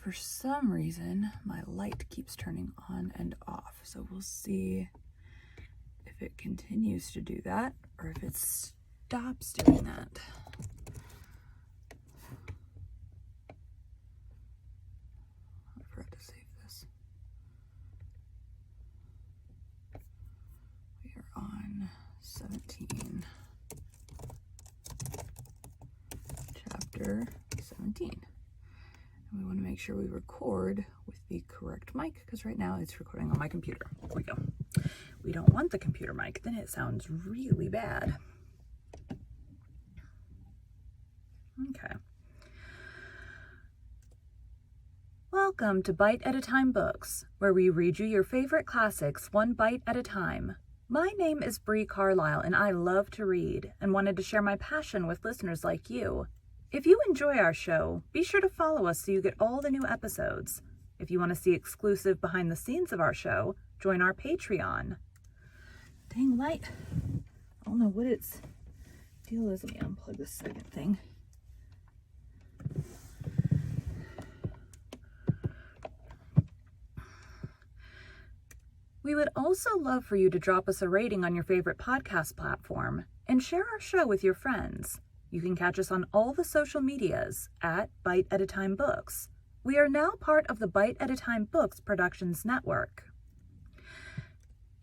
for some reason, my light keeps turning on and off. So we'll see if it continues to do that or if it stops doing that. I forgot to save this. We are on 17. Chapter 17. And we want to make sure we record with the correct mic because right now it's recording on my computer. There we go. We don't want the computer mic, then it sounds really bad. Okay. Welcome to Bite at a Time Books, where we read you your favorite classics one bite at a time. My name is Bree Carlisle, and I love to read and wanted to share my passion with listeners like you. If you enjoy our show, be sure to follow us so you get all the new episodes. If you want to see exclusive behind the scenes of our show, join our Patreon. Dang light. I don't know what its deal is. Let me unplug this second thing. We would also love for you to drop us a rating on your favorite podcast platform and share our show with your friends. You can catch us on all the social medias at Bite at a Time Books. We are now part of the Bite at a Time Books Productions Network.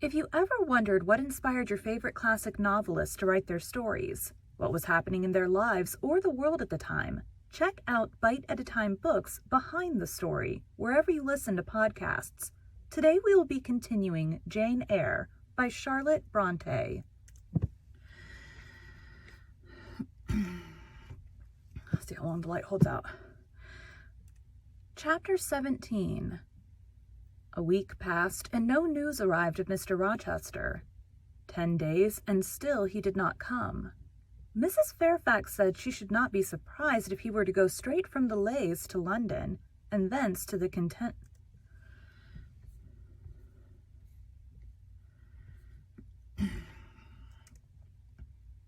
If you ever wondered what inspired your favorite classic novelists to write their stories, what was happening in their lives or the world at the time, check out Bite at a Time Books Behind the Story, wherever you listen to podcasts. Today we will be continuing Jane Eyre by Charlotte Bronte. Let's see how long the light holds out. Chapter 17. A week passed and no news arrived of Mr. Rochester. 10 days and still he did not come. Mrs. Fairfax said she should not be surprised if he were to go straight from the Leys to London and thence to the Content.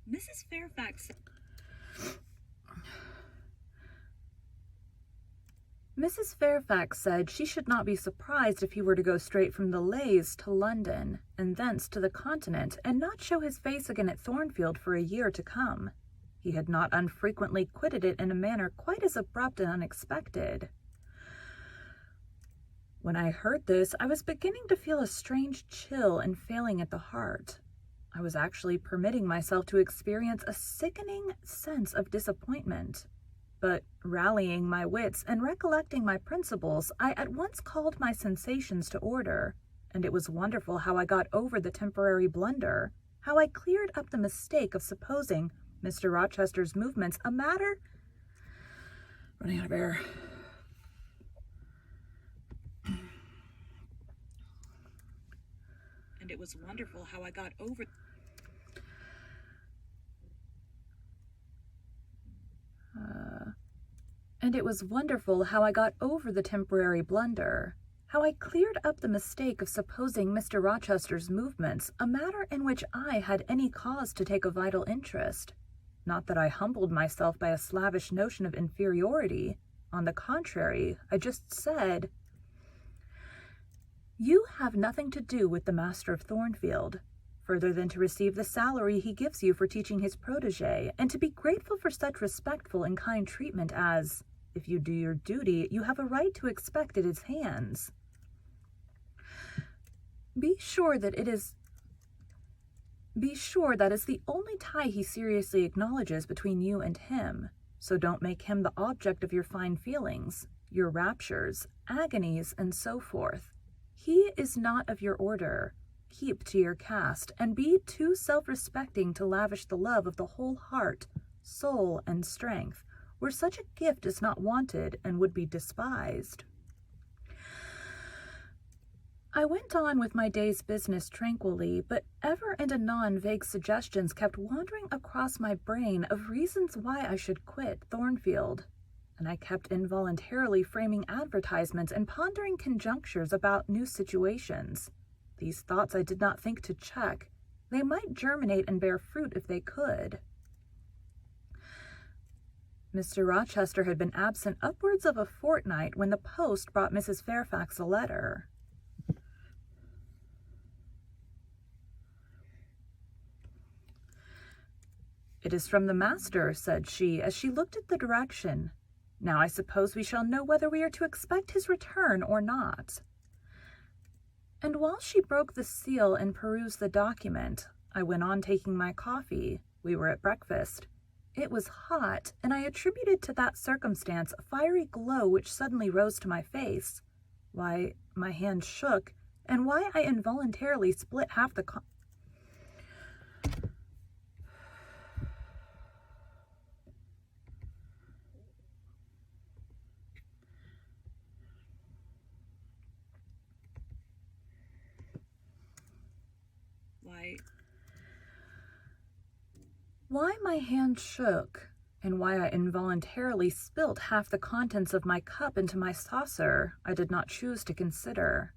Mrs. Fairfax said she should not be surprised if he were to go straight from the Leys to London, and thence to the Continent, and not show his face again at Thornfield for a year to come. He had not unfrequently quitted it in a manner quite as abrupt and unexpected. When I heard this, I was beginning to feel a strange chill and failing at the heart. I was actually permitting myself to experience a sickening sense of disappointment. But rallying my wits and recollecting my principles, I at once called my sensations to order, and it was wonderful how I got over the temporary blunder, how I cleared up the mistake of supposing Mr. Rochester's movements a matter... Running out of air. And it was wonderful how I got over... And it was wonderful how I got over the temporary blunder, how I cleared up the mistake of supposing Mr. Rochester's movements a matter in which I had any cause to take a vital interest. Not that I humbled myself by a slavish notion of inferiority. On the contrary, I just said, "You have nothing to do with the master of Thornfield, further than to receive the salary he gives you for teaching his protégé, and to be grateful for such respectful and kind treatment as, if you do your duty, you have a right to expect at his hands. Be sure that is the only tie he seriously acknowledges between you and him, so don't make him the object of your fine feelings, your raptures, agonies, and so forth. He is not of your order. Keep to your caste, and be too self-respecting to lavish the love of the whole heart, soul, and strength, where such a gift is not wanted and would be despised." I went on with my day's business tranquilly, but ever and anon vague suggestions kept wandering across my brain of reasons why I should quit Thornfield, and I kept involuntarily framing advertisements and pondering conjunctures about new situations. These thoughts I did not think to check. They might germinate and bear fruit if they could. Mr. Rochester had been absent upwards of a fortnight when the post brought Mrs. Fairfax a letter. "It is from the master," said she, as she looked at the direction. "Now I suppose we shall know whether we are to expect his return or not." And while she broke the seal and perused the document, I went on taking my coffee. We were at breakfast. It was hot, and I attributed to that circumstance a fiery glow which suddenly rose to my face. Why my hand shook, and why I involuntarily split half the Why my hand shook, and why I involuntarily spilt half the contents of my cup into my saucer, I did not choose to consider.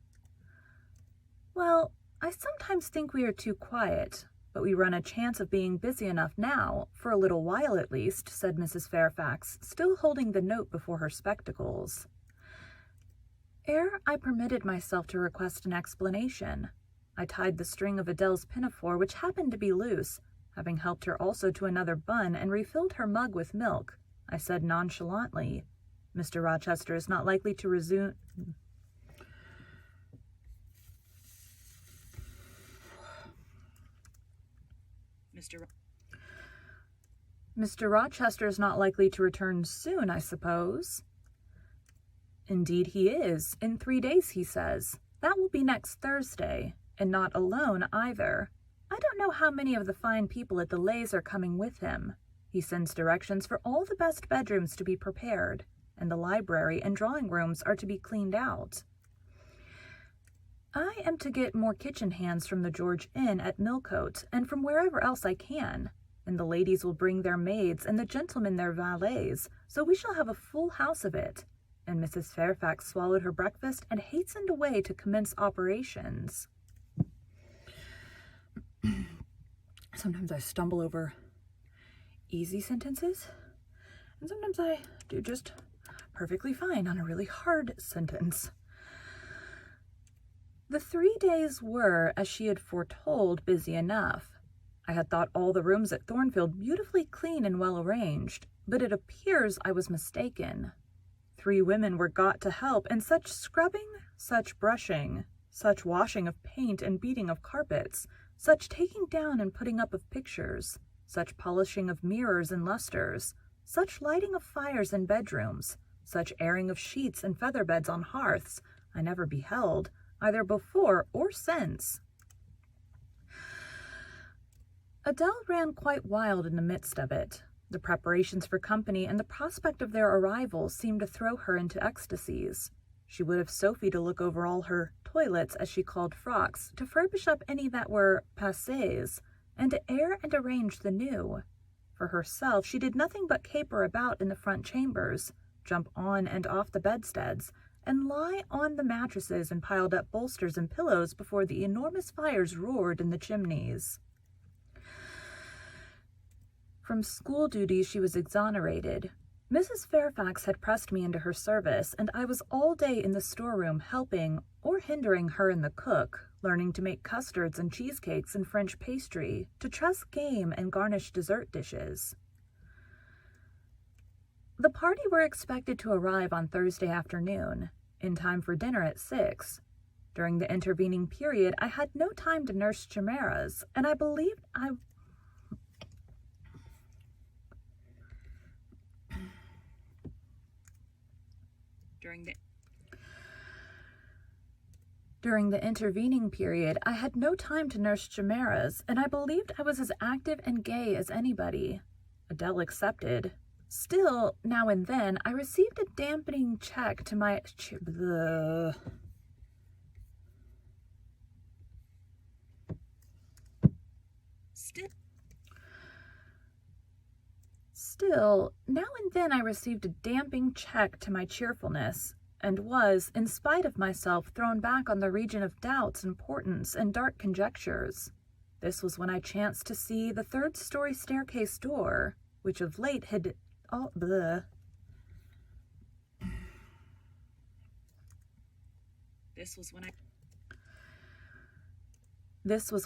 "Well, I sometimes think we are too quiet, but we run a chance of being busy enough now, for a little while at least," said Mrs. Fairfax, still holding the note before her spectacles. Ere I permitted myself to request an explanation, I tied the string of Adele's pinafore, which happened to be loose. Having helped her also to another bun and refilled her mug with milk, I said nonchalantly, "Mr. Rochester is not likely to resume..." Mr. Rochester is not likely to return soon, I suppose?" "Indeed he is. In 3 days, he says. That will be next Thursday, and not alone either. I don't know how many of the fine people at the Lays are coming with him. He sends directions for all the best bedrooms to be prepared, and the library and drawing rooms are to be cleaned out. I am to get more kitchen hands from the George Inn at Millcote, and from wherever else I can, and the ladies will bring their maids and the gentlemen their valets, so we shall have a full house of it." And Mrs. Fairfax swallowed her breakfast and hastened away to commence operations. Sometimes I stumble over easy sentences, and sometimes I do just perfectly fine on a really hard sentence. The 3 days were, as she had foretold, busy enough. I had thought all the rooms at Thornfield beautifully clean and well arranged, but it appears I was mistaken. 3 women were got to help, and such scrubbing, such brushing, such washing of paint and beating of carpets, such taking down and putting up of pictures, such polishing of mirrors and lustres, such lighting of fires in bedrooms, such airing of sheets and feather beds on hearths, I never beheld, either before or since. Adele ran quite wild in the midst of it. The preparations for company and the prospect of their arrival seemed to throw her into ecstasies. She would have Sophie to look over all her toilets, as she called frocks, to furbish up any that were passés, and to air and arrange the new. For herself, she did nothing but caper about in the front chambers, jump on and off the bedsteads, and lie on the mattresses and piled up bolsters and pillows before the enormous fires roared in the chimneys. From school duties she was exonerated. Mrs. Fairfax had pressed me into her service, and I was all day in the storeroom helping or hindering her and the cook, learning to make custards and cheesecakes and French pastry, to truss game and garnish dessert dishes. The party were expected to arrive on Thursday afternoon, in time for dinner at 6. During the intervening period, I had no time to nurse chimeras, and I believed During the intervening period, I had no time to nurse chimeras, and I believed I was as active and gay as anybody, Adele excepted. Still, now and then, I received a dampening check to my cheerfulness, and was, in spite of myself, thrown back on the region of doubts and portents and dark conjectures. This was when I chanced to see the 3rd-story staircase door, which of late had all bleh. This was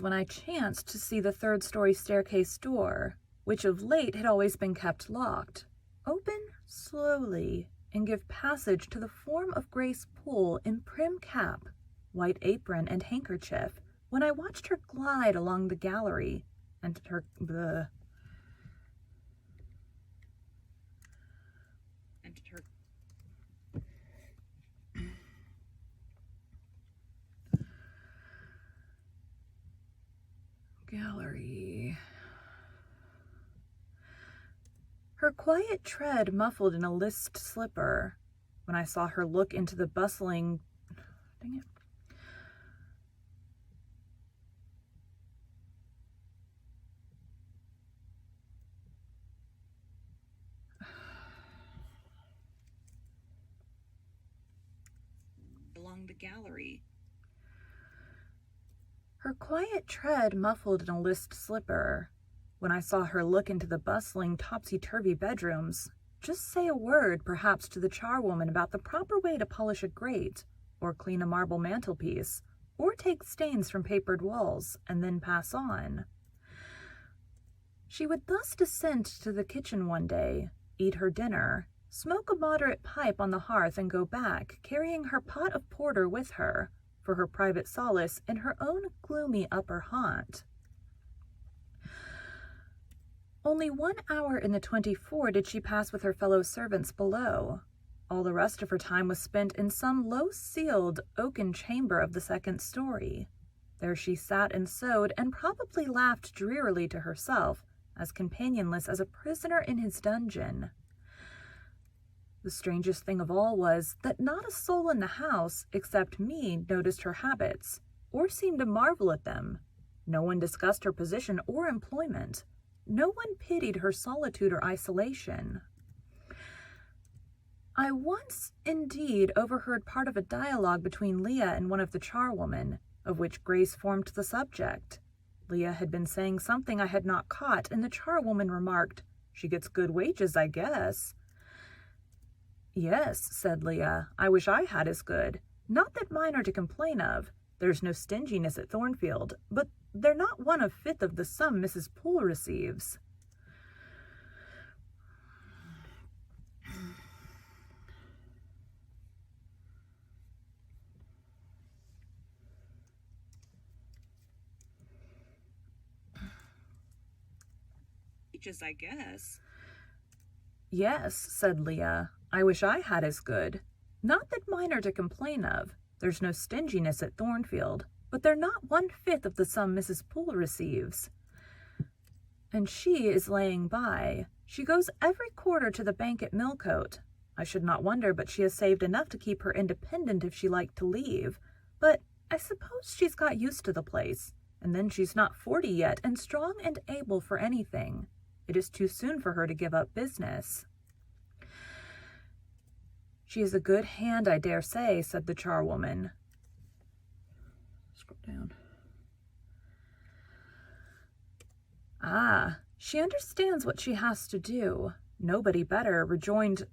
when I chanced to see the third-story staircase door, which of late had always been kept locked, open slowly and give passage to the form of Grace Poole in prim cap, white apron, and handkerchief, when I watched her glide along the gallery and her gallery. Her quiet tread muffled in a list slipper, when I saw her look into the bustling... Dang it. Along the gallery. Her quiet tread muffled in a list slipper, when I saw her look into the bustling, topsy-turvy bedrooms, just say a word perhaps to the charwoman about the proper way to polish a grate, or clean a marble mantelpiece, or take stains from papered walls, and then pass on. She would thus descend to the kitchen one day, eat her dinner, smoke a moderate pipe on the hearth, and go back, carrying her pot of porter with her, for her private solace in her own gloomy upper haunt. Only 1 hour in the 24 did she pass with her fellow servants below. All the rest of her time was spent in some low-ceiled oaken chamber of the second story. There she sat and sewed, and probably laughed drearily to herself, as companionless as a prisoner in his dungeon. The strangest thing of all was that not a soul in the house, except me, noticed her habits, or seemed to marvel at them. No one discussed her position or employment. No one pitied her solitude or isolation. I once, indeed, overheard part of a dialogue between Leah and one of the charwomen, of which Grace formed the subject. Leah had been saying something I had not caught, and the charwoman remarked, "She gets good wages, I guess." "Yes," said Leah, "I wish I had as good. Not that mine are to complain of. There's no stinginess at Thornfield, but they're not 1/5 of the sum Mrs. Poole receives." I guess. "Yes," said Leah, "I wish I had as good. Not that mine are to complain of. There's no stinginess at Thornfield, but they're not 1/5 of the sum Mrs. Poole receives. And she is laying by. She goes every quarter to the bank at Millcote. I should not wonder but she has saved enough to keep her independent if she liked to leave. But I suppose she's got used to the place. And then she's not 40 yet, and strong and able for anything. It is too soon for her to give up business." "She is a good hand, I dare say," said the charwoman. Scroll down. "Ah, she understands what she has to do. Nobody better," rejoined...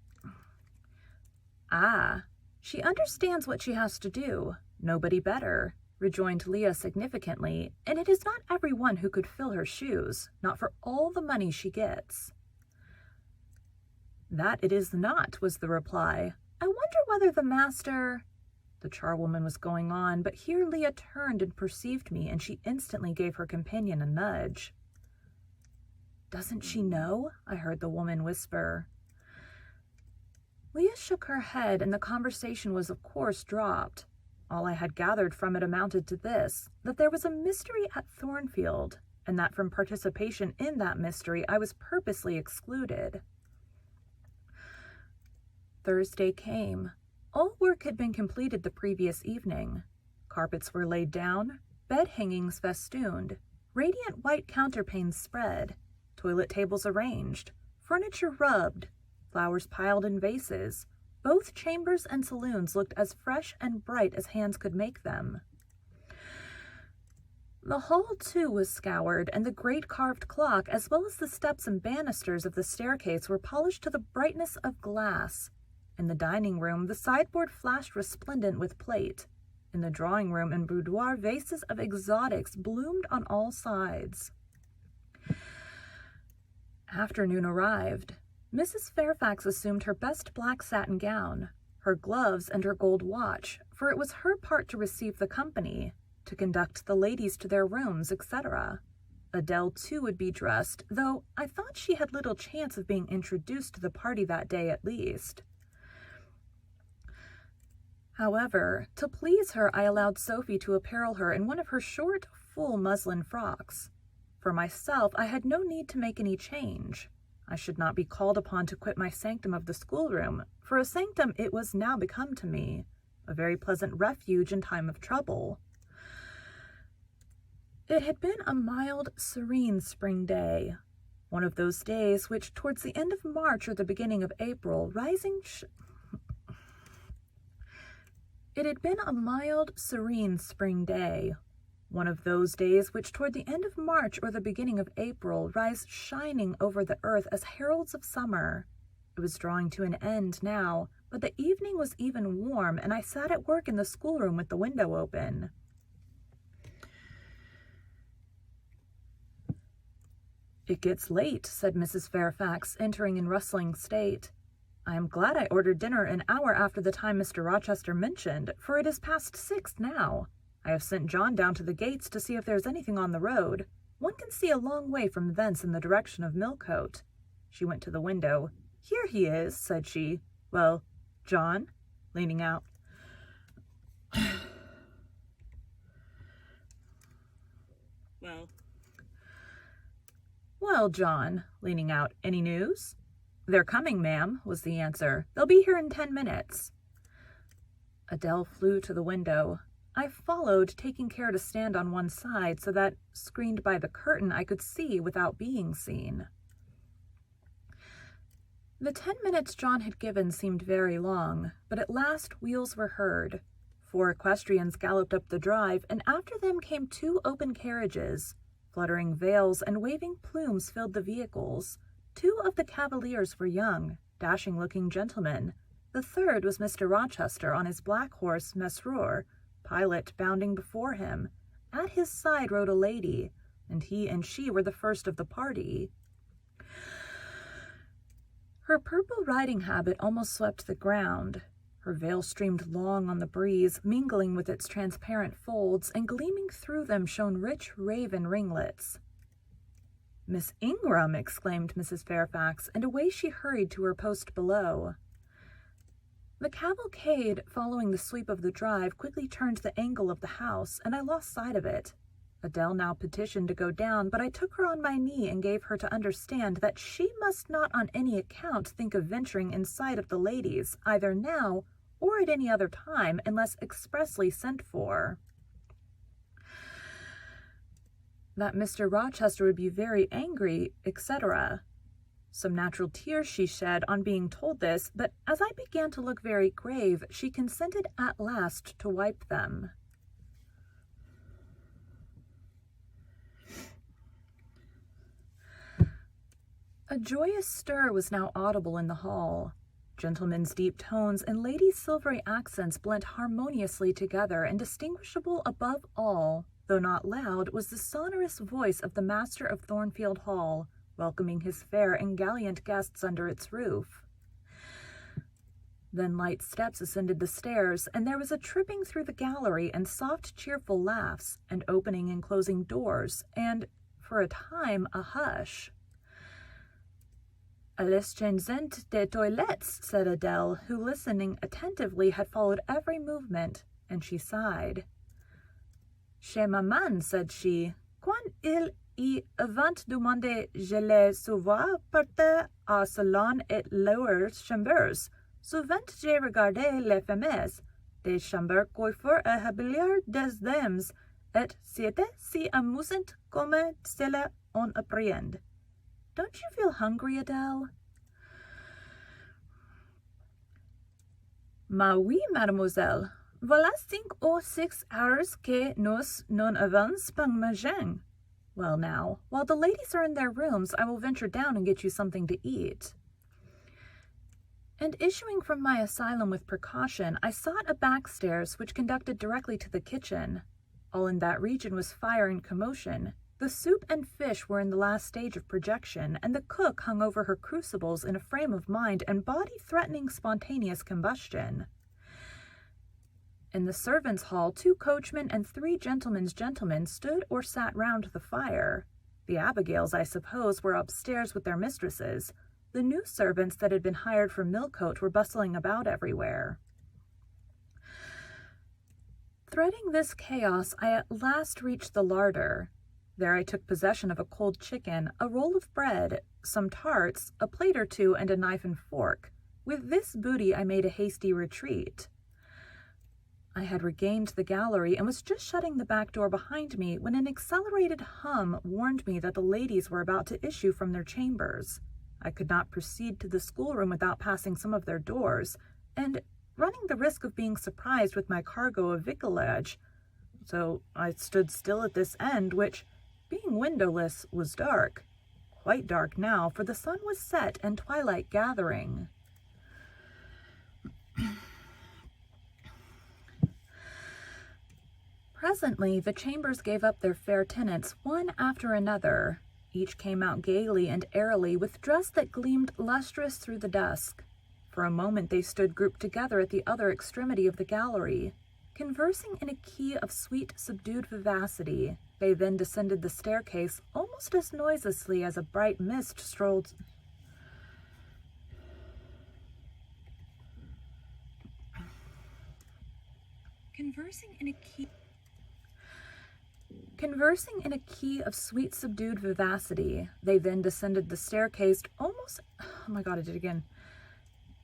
"Ah, she understands what she has to do. Nobody better," rejoined Leah significantly, "and it is not every one who could fill her shoes, not for all the money she gets." "That it is not," was the reply. "I wonder whether the master—" The charwoman was going on, but here Leah turned and perceived me, and she instantly gave her companion a nudge. "Doesn't she know?" I heard the woman whisper. Leah shook her head, and the conversation was of course dropped. All I had gathered from it amounted to this, that there was a mystery at Thornfield, and that from participation in that mystery I was purposely excluded. Thursday came. All work had been completed the previous evening. Carpets were laid down, bed hangings festooned, radiant white counterpanes spread, toilet tables arranged, furniture rubbed, flowers piled in vases. Both chambers and saloons looked as fresh and bright as hands could make them. The hall, too, was scoured, and the great carved clock, as well as the steps and banisters of the staircase, were polished to the brightness of glass. In the dining room, the sideboard flashed resplendent with plate. In the drawing room and boudoir, vases of exotics bloomed on all sides. Afternoon arrived. Mrs. Fairfax assumed her best black satin gown, her gloves, and her gold watch, for it was her part to receive the company, to conduct the ladies to their rooms, etc. Adele, too, would be dressed, though I thought she had little chance of being introduced to the party that day at least. However, to please her, I allowed Sophie to apparel her in one of her short, full muslin frocks. For myself, I had no need to make any change. I should not be called upon to quit my sanctum of the schoolroom, for a sanctum it was now become to me, a very pleasant refuge in time of trouble. It had been a mild, serene spring day, one of those days which, towards the end of March or the beginning of April, It had been a mild, serene spring day, one of those days which toward the end of March or the beginning of April rise shining over the earth as heralds of summer. It was drawing to an end now, but the evening was even warm, and I sat at work in the schoolroom with the window open. "It gets late," said Mrs. Fairfax, entering in rustling state. "I am glad I ordered dinner an hour after the time Mr. Rochester mentioned, for it is past 6 now. I have sent John down to the gates to see if there is anything on the road. One can see a long way from thence in the direction of Millcote." She went to the window. "Here he is," said she. "Well, John?" leaning out. Well, John," leaning out, "any news?" "They're coming, ma'am," was the answer. "They'll be here in 10 minutes. Adele flew to the window. I followed, taking care to stand on one side so that, screened by the curtain, I could see without being seen. The 10 minutes John had given seemed very long, but at last wheels were heard. 4 equestrians galloped up the drive, and after them came 2 open carriages. Fluttering veils and waving plumes filled the vehicles. 2 of the cavaliers were young, dashing-looking gentlemen. The third was Mr. Rochester on his black horse Mesrour, Pilot bounding before him. At his side rode a lady, and he and she were the first of the party. Her purple riding habit almost swept the ground. Her veil streamed long on the breeze, mingling with its transparent folds, and gleaming through them shone rich raven ringlets. "Miss Ingram!" exclaimed Mrs. Fairfax, and away she hurried to her post below. The cavalcade, following the sweep of the drive, quickly turned the angle of the house, and I lost sight of it. Adele now petitioned to go down, but I took her on my knee and gave her to understand that she must not on any account think of venturing in sight of the ladies, either now or at any other time, unless expressly sent for. That Mr. Rochester would be very angry, etc. Some natural tears she shed on being told this, but as I began to look very grave, she consented at last to wipe them. A joyous stir was now audible in the hall. Gentlemen's deep tones and ladies' silvery accents blent harmoniously together, and distinguishable above all, though not loud, was the sonorous voice of the master of Thornfield Hall, welcoming his fair and gallant guests under its roof. Then light steps ascended the stairs, and there was a tripping through the gallery, and soft, cheerful laughs, and opening and closing doors, and, for a time, a hush. "Les changement des toilettes," said Adele, who, listening attentively, had followed every movement, and she sighed. "Chez maman," said she, "quand il y vint demander, je les souvent porter au salon et leurs chambres. Souvent j'ai regardé les femmes des chambres coiffures et habillées des dames, et c'était si amusant comme cela on apprend. Don't you feel hungry, Adele?" "Ma oui, mademoiselle. Voilà 5 or 6 hours que nous non avons pas mangé. Well now, while the ladies are in their rooms, I will venture down and get you something to eat. And issuing from my asylum with precaution, I sought a back stairs which conducted directly to the kitchen. All in that region was fire and commotion. The soup and fish were in the last stage of projection, and the cook hung over her crucibles in a frame of mind and body threatening spontaneous combustion. In the servants' hall, 2 coachmen and 3 gentlemen's gentlemen stood or sat round the fire. The Abigails, I suppose, were upstairs with their mistresses. The new servants that had been hired for Millcote were bustling about everywhere. Threading this chaos, I at last reached the larder. There I took possession of a cold chicken, a roll of bread, some tarts, a plate or 2, and a knife and fork. With this booty I made a hasty retreat. I had regained the gallery and was just shutting the back door behind me when an accelerated hum warned me that the ladies were about to issue from their chambers. I could not proceed to the schoolroom without passing some of their doors, and running the risk of being surprised with my cargo of victuallage. So I stood still at this end, which, being windowless, was dark. Quite dark now, for the sun was set and twilight gathering. Presently, the chambers gave up their fair tenants one after another. Each came out gaily and airily, with dress that gleamed lustrous through the dusk. For a moment they stood grouped together at the other extremity of the gallery. Conversing in a key of sweet, subdued vivacity, they then descended the staircase almost as noiselessly as a bright mist strolled... Conversing in a key of sweet, subdued vivacity, they then descended the staircase almost... Oh my God, I did it again.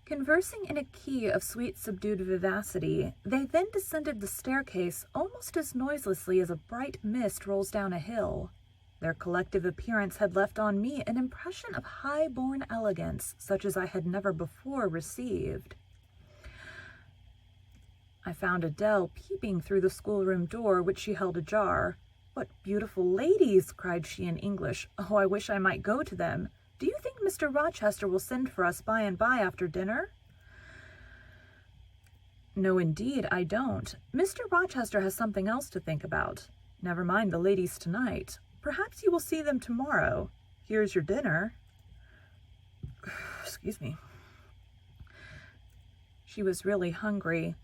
Conversing in a key of sweet, subdued vivacity, they then descended the staircase almost as noiselessly as a bright mist rolls down a hill. Their collective appearance had left on me an impression of high-born elegance, such as I had never before received. I found Adele peeping through the schoolroom door, which she held ajar. "What beautiful ladies!" cried she in English. "Oh, I wish I might go to them. Do you think Mr. Rochester will send for us by and by after dinner?" "No, indeed, I don't. Mr. Rochester has something else to think about. Never mind the ladies tonight. Perhaps you will see them tomorrow. Here's your dinner." Excuse me. She was really hungry.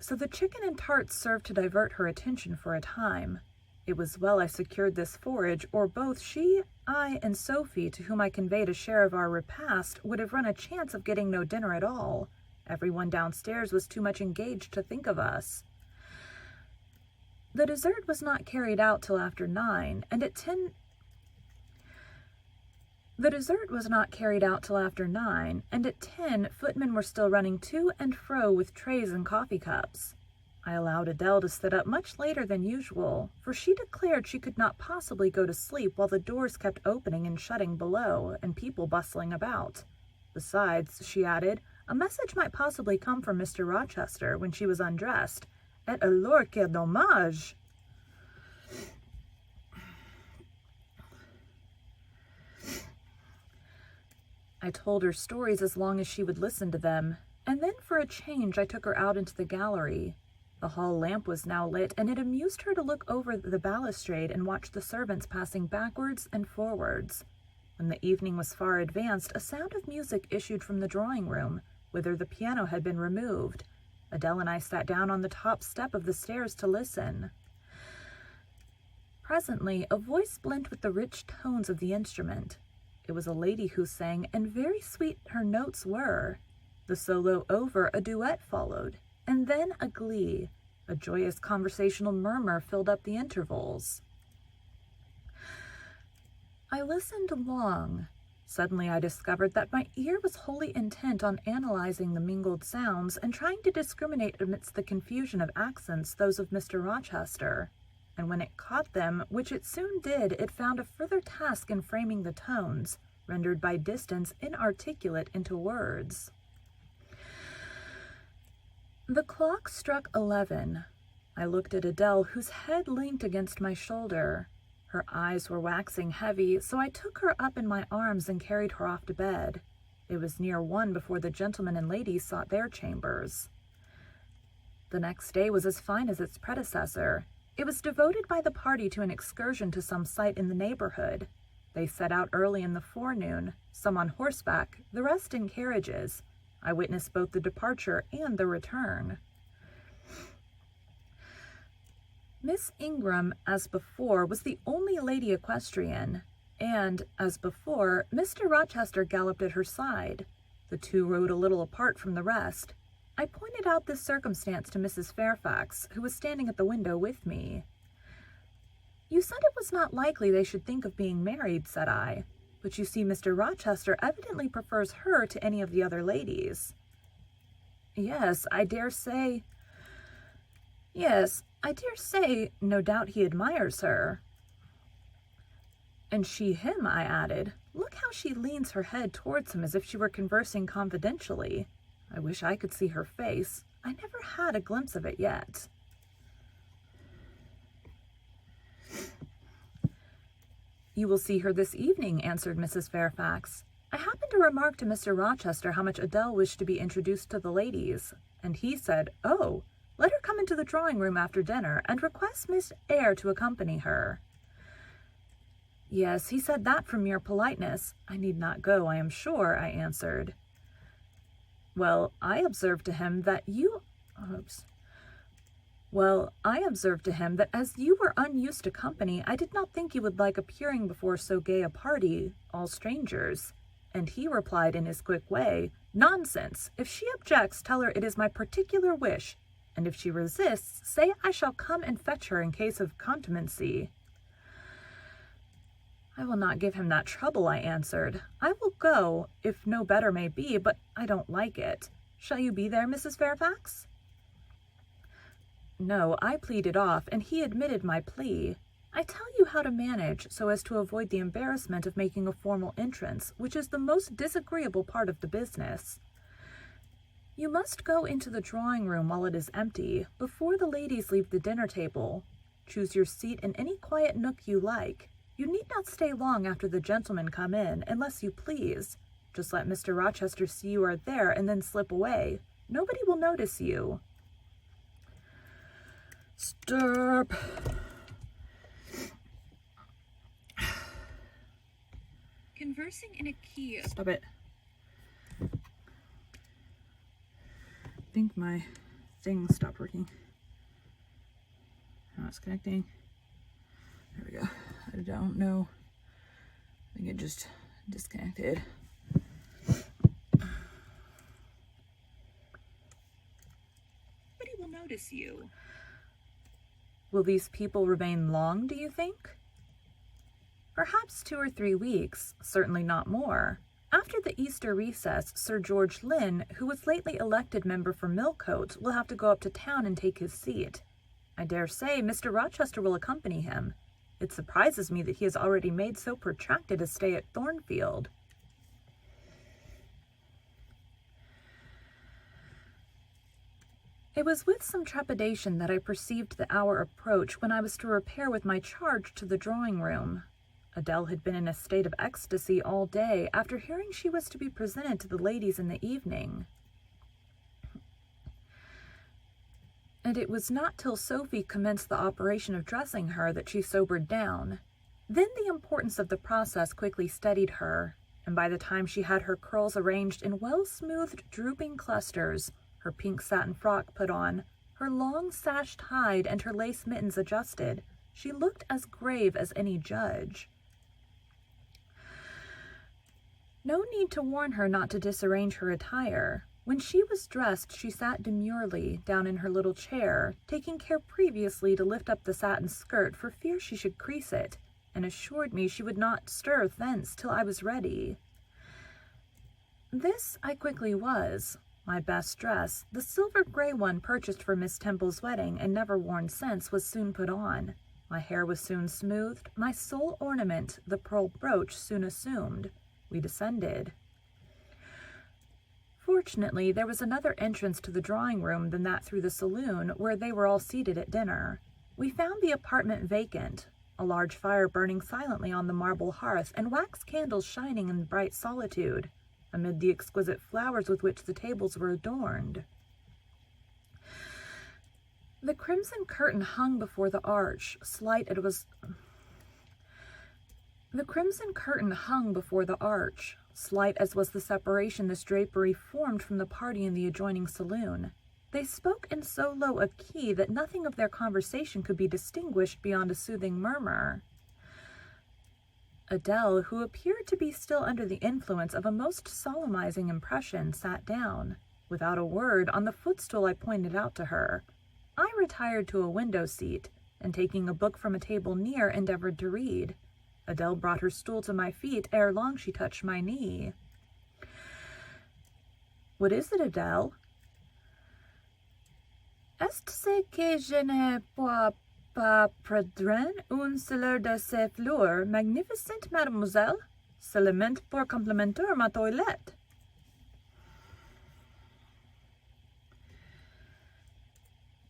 So the chicken and tarts served to divert her attention for a time. It was well I secured this forage, or both she, I, and Sophie, to whom I conveyed a share of our repast, would have run a chance of getting no dinner at all. Everyone downstairs was too much engaged to think of us. The dessert was not carried out till after 9, and at 10... footmen were still running to and fro with trays and coffee cups. I allowed Adele to sit up much later than usual, for she declared she could not possibly go to sleep while the doors kept opening and shutting below, and people bustling about. Besides, she added, a message might possibly come from Mr. Rochester when she was undressed. Et alors, quel dommage! I told her stories as long as she would listen to them, and then for a change I took her out into the gallery. The hall lamp was now lit, and it amused her to look over the balustrade and watch the servants passing backwards and forwards. When the evening was far advanced, a sound of music issued from the drawing-room, whither the piano had been removed. Adele and I sat down on the top step of the stairs to listen. Presently, a voice blent with the rich tones of the instrument. It was a lady who sang, and very sweet her notes were. The solo over, a duet followed, and then a glee. A joyous conversational murmur filled up the intervals. I listened long. Suddenly I discovered that my ear was wholly intent on analyzing the mingled sounds and trying to discriminate amidst the confusion of accents those of Mr. Rochester. And when it caught them, which it soon did, it found a further task in framing the tones, rendered by distance inarticulate into words. The clock struck 11. I looked at Adele, whose head leaned against my shoulder. Her eyes were waxing heavy, so I took her up in my arms and carried her off to bed. It was near 1 before the gentlemen and ladies sought their chambers. The next day was as fine as its predecessor. It was devoted by the party to an excursion to some site in the neighborhood. They set out early in the forenoon, some on horseback, the rest in carriages. I witnessed both the departure and the return. Miss Ingram, as before, was the only lady equestrian, and, as before, Mr. Rochester galloped at her side. The two rode a little apart from the rest. I pointed out this circumstance to Mrs. Fairfax, who was standing at the window with me. "You said it was not likely they should think of being married," said I, "but you see Mr. Rochester evidently prefers her to any of the other ladies." Yes, I dare say, no doubt he admires her." "And she him," I added. "Look how she leans her head towards him as if she were conversing confidentially. I wish I could see her face. I never had a glimpse of it yet." "You will see her this evening," answered Mrs. Fairfax. "I happened to remark to Mr. Rochester how much Adele wished to be introduced to the ladies, and he said, 'Oh, let her come into the drawing-room after dinner, and request Miss Eyre to accompany her.'" "Yes, he said that from mere politeness. I need not go, I am sure," I answered. Well, I observed to him that as you were unused to company, I did not think you would like appearing before so gay a party, all strangers. And he replied in his quick way, 'Nonsense! If she objects, tell her it is my particular wish, and if she resists, say I shall come and fetch her in case of contumacy.'" "I will not give him that trouble," I answered. "I will go, if no better may be, but I don't like it. Shall you be there, Mrs. Fairfax?" No, I pleaded off, and he admitted my plea. I tell you how to manage so as to avoid the embarrassment of making a formal entrance, which is the most disagreeable part of the business. You must go into the drawing-room while it is empty, before the ladies leave the dinner table. Choose your seat in any quiet nook you like. You need not stay long after the gentlemen come in, unless you please. Just let Mr. Rochester see you are there and then slip away. Nobody will notice you." Stop. Conversing in a key. Stop it. I think my thing stopped working. Now it's connecting. There we go. I don't know. I think it just disconnected. Nobody will notice you. Will these people remain long, do you think? Perhaps 2 or 3 weeks, certainly not more. After the Easter recess, Sir George Lynn, who was lately elected member for Millcote, will have to go up to town and take his seat. I dare say Mr. Rochester will accompany him. It surprises me that he has already made so protracted a stay at Thornfield. It was with some trepidation that I perceived the hour approach when I was to repair with my charge to the drawing-room. Adele had been in a state of ecstasy all day after hearing she was to be presented to the ladies in the evening. And it was not till Sophie commenced the operation of dressing her that she sobered down. Then the importance of the process quickly steadied her, and by the time she had her curls arranged in well-smoothed, drooping clusters, her pink satin frock put on, her long sashed hide and her lace mittens adjusted, she looked as grave as any judge. No need to warn her not to disarrange her attire. When she was dressed, she sat demurely down in her little chair, taking care previously to lift up the satin skirt for fear she should crease it, and assured me she would not stir thence till I was ready. This I quickly was. My best dress, the silver-gray one purchased for Miss Temple's wedding and never worn since, was soon put on. My hair was soon smoothed, my sole ornament, the pearl brooch, soon assumed. We descended. Fortunately, there was another entrance to the drawing room than that through the saloon, where they were all seated at dinner. We found the apartment vacant, a large fire burning silently on the marble hearth, and wax candles shining in bright solitude, amid the exquisite flowers with which the tables were adorned. The crimson curtain hung before the arch, slight as was the separation this drapery formed from the party in the adjoining saloon. They spoke in so low a key that nothing of their conversation could be distinguished beyond a soothing murmur. Adele, who appeared to be still under the influence of a most solemnizing impression, sat down, without a word, on the footstool I pointed out to her. I retired to a window seat, and taking a book from a table near, endeavored to read. Adele brought her stool to my feet. Ere long she touched my knee. "What is it, Adele?" "Est ce que je ne peux pas prendre un seul de ces fleurs magnifiques, mademoiselle? Seulement pour complémenter ma toilette."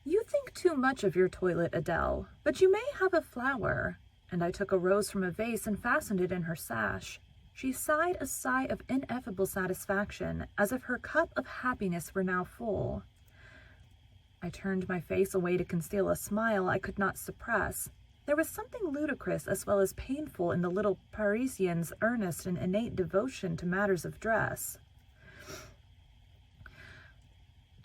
"You think too much of your toilet, Adele, but you may have a flower." And I took a rose from a vase and fastened it in her sash. She sighed a sigh of ineffable satisfaction, as if her cup of happiness were now full. I turned my face away to conceal a smile I could not suppress. There was something ludicrous as well as painful in the little Parisian's earnest and innate devotion to matters of dress.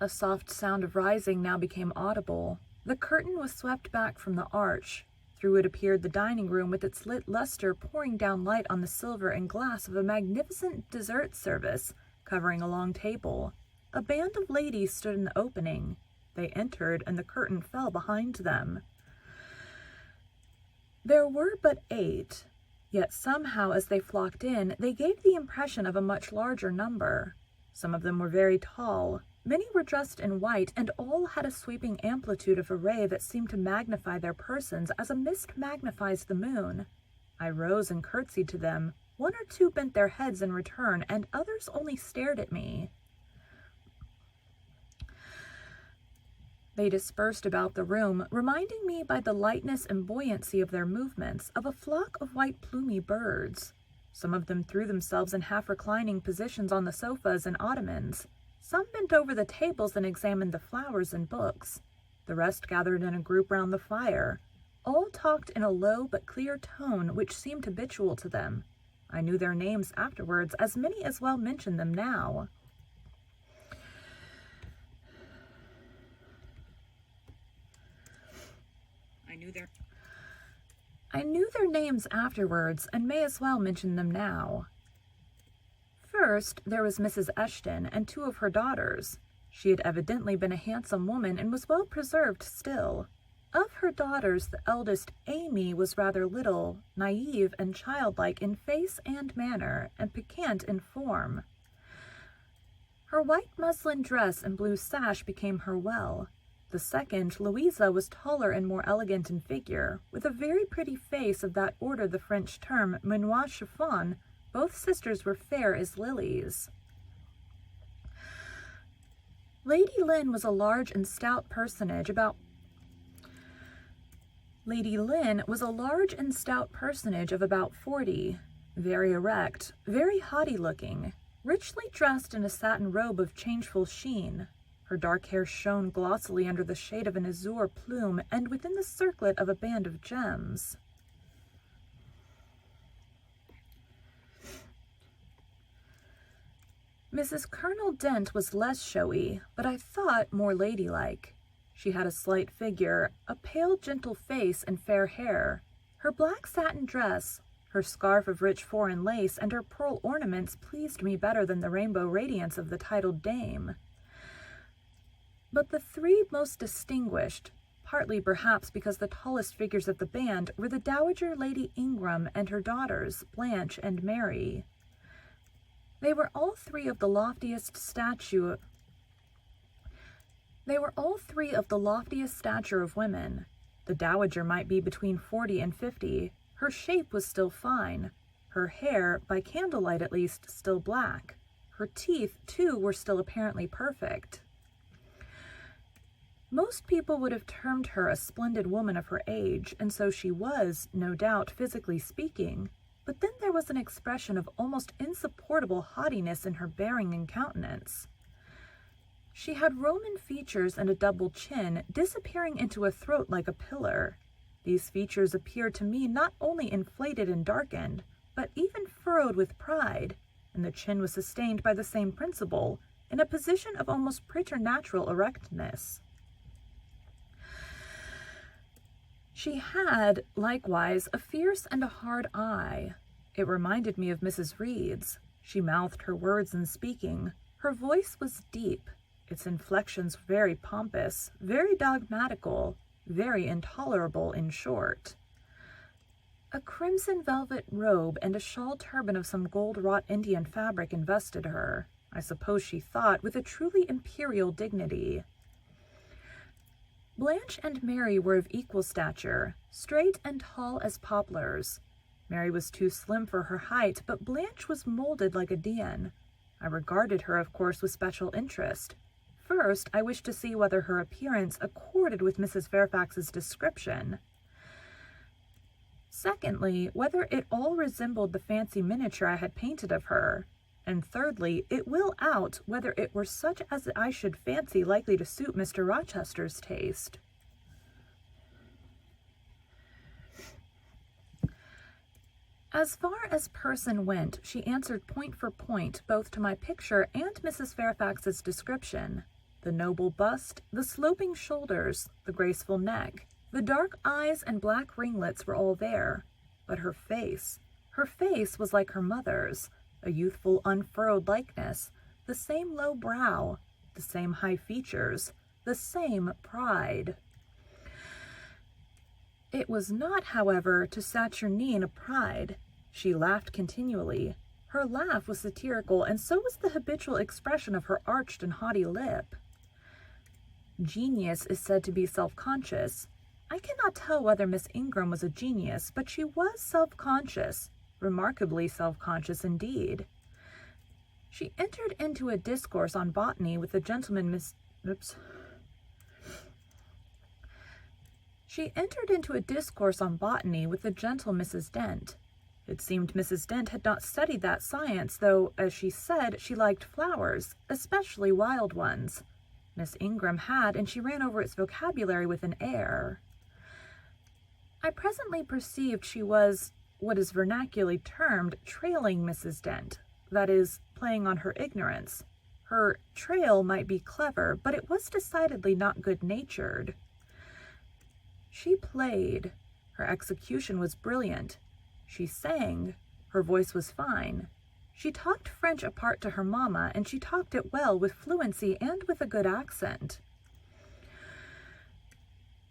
A soft sound of rising now became audible. The curtain was swept back from the arch. Through it appeared the dining room with its lit luster pouring down light on the silver and glass of a magnificent dessert service covering a long table. A band of ladies stood in the opening. They entered, and the curtain fell behind them. There were but 8, yet somehow as they flocked in, they gave the impression of a much larger number. Some of them were very tall. Many were dressed in white, and all had a sweeping amplitude of array that seemed to magnify their persons as a mist magnifies the moon. I rose and curtsied to them. 1 or 2 bent their heads in return, and others only stared at me. They dispersed about the room, reminding me by the lightness and buoyancy of their movements of a flock of white plumy birds. Some of them threw themselves in half-reclining positions on the sofas and ottomans. Some bent over the tables and examined the flowers and books. The rest gathered in a group round the fire. All talked in a low but clear tone which seemed habitual to them. I knew their names afterwards, as many as well mentioned them now. I knew their names afterwards, and may as well mention them now. First, there was Mrs. Eshton and 2 of her daughters. She had evidently been a handsome woman and was well preserved still. Of her daughters, the eldest, Amy, was rather little, naive and childlike in face and manner, and piquant in form. Her white muslin dress and blue sash became her well. The second, Louisa, was taller and more elegant in figure, with a very pretty face of that order the French term menoir chiffon. Both sisters were fair as lilies. Lady Lynn was a large and stout personage of about 40, very erect, very haughty-looking, richly dressed in a satin robe of changeful sheen. Her dark hair shone glossily under the shade of an azure plume and within the circlet of a band of gems. Mrs. Colonel Dent was less showy, but I thought more ladylike. She had a slight figure, a pale, gentle face, and fair hair. Her black satin dress, her scarf of rich foreign lace, and her pearl ornaments pleased me better than the rainbow radiance of the titled dame. But the 3 most distinguished, partly perhaps because the tallest figures of the band, were the Dowager Lady Ingram and her daughters, Blanche and Mary. They were all three of the loftiest stature of women. The dowager might be between 40 and 50. Her shape was still fine. her hair, by candlelight at least, still black. Her teeth, too, were still apparently perfect. Most people would have termed her a splendid woman of her age, and so she was, no doubt, physically speaking, but then there was an expression of almost insupportable haughtiness in her bearing and countenance. She had Roman features and a double chin, disappearing into a throat like a pillar. These features appeared to me not only inflated and darkened, but even furrowed with pride, and the chin was sustained by the same principle, in a position of almost preternatural erectness. She had, likewise, a fierce and a hard eye. It reminded me of Mrs. Reed's. She mouthed her words in speaking. Her voice was deep, its inflections very pompous, very dogmatical, very intolerable, in short. A crimson velvet robe and a shawl turban of some gold-wrought Indian fabric invested her, I suppose she thought, with a truly imperial dignity. Blanche and Mary were of equal stature, straight and tall as poplars. Mary was too slim for her height, but Blanche was molded like a Dian. I regarded her, of course, with special interest. First, I wished to see whether her appearance accorded with Mrs. Fairfax's description. Secondly, whether it all resembled the fancy miniature I had painted of her. And thirdly, it will out whether it were such as I should fancy likely to suit Mr. Rochester's taste. As far as person went, she answered point for point both to my picture and Mrs. Fairfax's description. The noble bust, the sloping shoulders, the graceful neck, the dark eyes and black ringlets were all there. But her face was like her mother's, a youthful unfurrowed likeness, the same low brow, the same high features, the same pride. It was not, however, to saturnine pride. She laughed continually. Her laugh was satirical, and so was the habitual expression of her arched and haughty lip. Genius is said to be self-conscious. I cannot tell whether Miss Ingram was a genius, but she was self-conscious, remarkably self-conscious indeed. She entered into a discourse on botany with the gentleman She entered into a discourse on botany with the gentle Mrs. Dent. It seemed Mrs. Dent had not studied that science, though, as she said, she liked flowers, especially wild ones. Miss Ingram had, and she ran over its vocabulary with an air. I presently perceived she was what is vernacularly termed trailing Mrs. Dent, that is, playing on her ignorance. Her trail might be clever, but it was decidedly not good-natured. She played. Her execution was brilliant. She sang. Her voice was fine. She talked French apart to her mamma, and she talked it well, with fluency and with a good accent.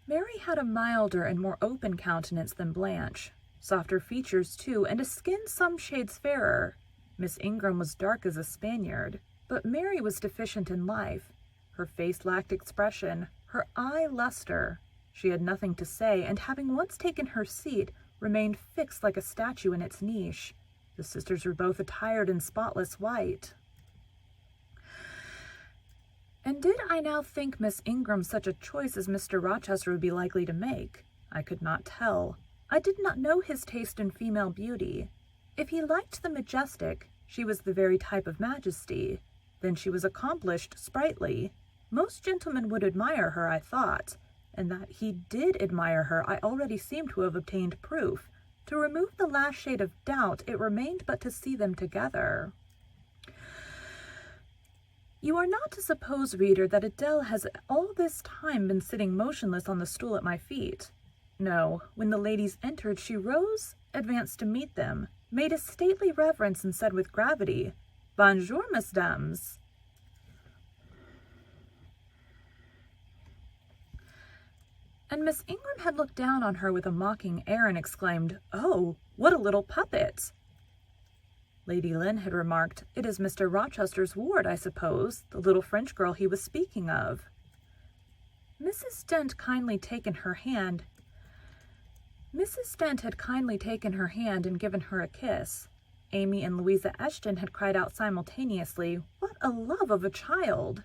Mary had a milder and more open countenance than Blanche, softer features, too, and a skin some shades fairer. Miss Ingram was dark as a Spaniard, but Mary was deficient in life. Her face lacked expression, her eye luster. She had nothing to say, and having once taken her seat, remained fixed like a statue in its niche. The sisters were both attired in spotless white. And did I now think Miss Ingram such a choice as Mr. Rochester would be likely to make? I could not tell. I did not know his taste in female beauty. If he liked the majestic, she was the very type of majesty. Then she was accomplished, sprightly. Most gentlemen would admire her, I thought, and that he did admire her I already seemed to have obtained proof. To remove the last shade of doubt, it remained but to see them together. You are not to suppose, reader, that Adele has all this time been sitting motionless on the stool at my feet. No, when the ladies entered, she rose, advanced to meet them, made a stately reverence, and said with gravity, "Bonjour, mesdames." And Miss Ingram had looked down on her with a mocking air and exclaimed, "Oh, what a little puppet!" Lady Lynn had remarked, "It is Mr. Rochester's ward, I suppose, the little French girl he was speaking of." Mrs. Dent kindly taken her hand. Mrs. Stent had kindly taken her hand and given her a kiss. Amy and Louisa Eshton had cried out simultaneously, "What a love of a child!"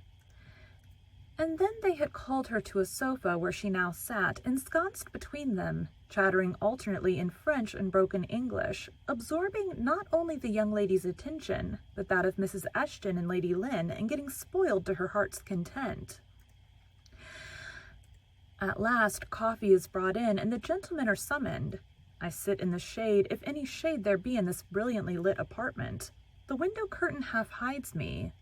And then they had called her to a sofa where she now sat, ensconced between them, chattering alternately in French and broken English, absorbing not only the young lady's attention, but that of Mrs. Eshton and Lady Lynn, and getting spoiled to her heart's content. At last, coffee is brought in, and the gentlemen are summoned. I sit in the shade, if any shade there be in this brilliantly lit apartment. The window curtain half hides me.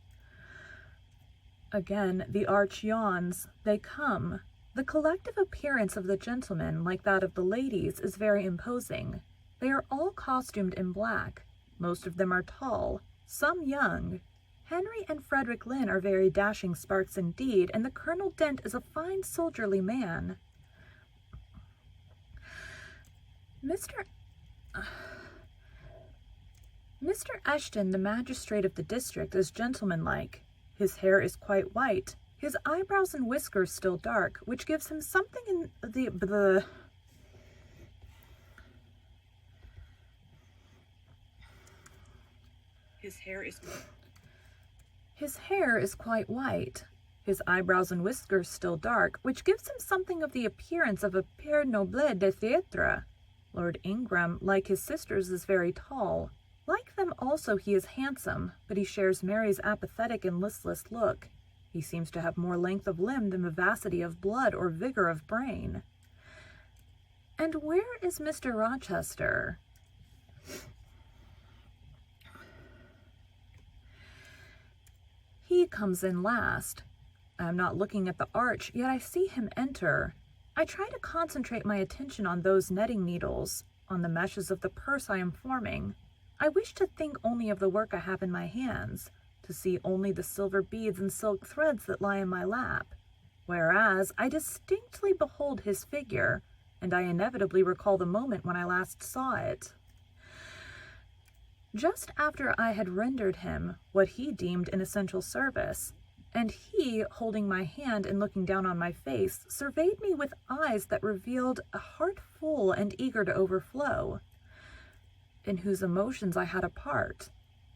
Again, the arch yawns. They come. The collective appearance of the gentlemen, like that of the ladies, is very imposing. They are all costumed in black. Most of them are tall, some young. Henry and Frederick Lynn are very dashing sparks indeed, and the Colonel Dent is a fine soldierly man. Mr. Eshton, the magistrate of the district, is gentlemanlike. His hair is quite white, his eyebrows and whiskers still dark, which gives him something in the His hair is quite white, his eyebrows and whiskers still dark, which gives him something of the appearance of a Père Noble de Theatre. Lord Ingram, like his sisters, is very tall. Like them also he is handsome, but he shares Mary's apathetic and listless look. He seems to have more length of limb than vivacity of blood or vigor of brain. And where is Mr. Rochester? He comes in last. I am not looking at the arch, yet I see him enter. I try to concentrate my attention on those netting needles, on the meshes of the purse I am forming. I wish to think only of the work I have in my hands, to see only the silver beads and silk threads that lie in my lap, whereas I distinctly behold his figure, and I inevitably recall the moment when I last saw it. Just after I had rendered him what he deemed an essential service, and he, holding my hand and looking down on my face, surveyed me with eyes that revealed a heart full and eager to overflow, in whose emotions I had a part.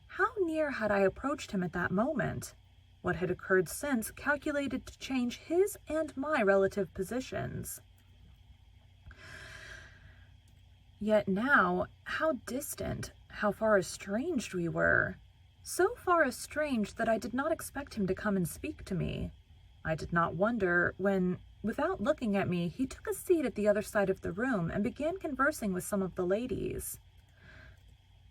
How near had I approached him at that moment? What had occurred since calculated to change his and my relative positions? Yet now, how distant, how far estranged we were. So far estranged that I did not expect him to come and speak to me. I did not wonder when, without looking at me, he took a seat at the other side of the room and began conversing with some of the ladies.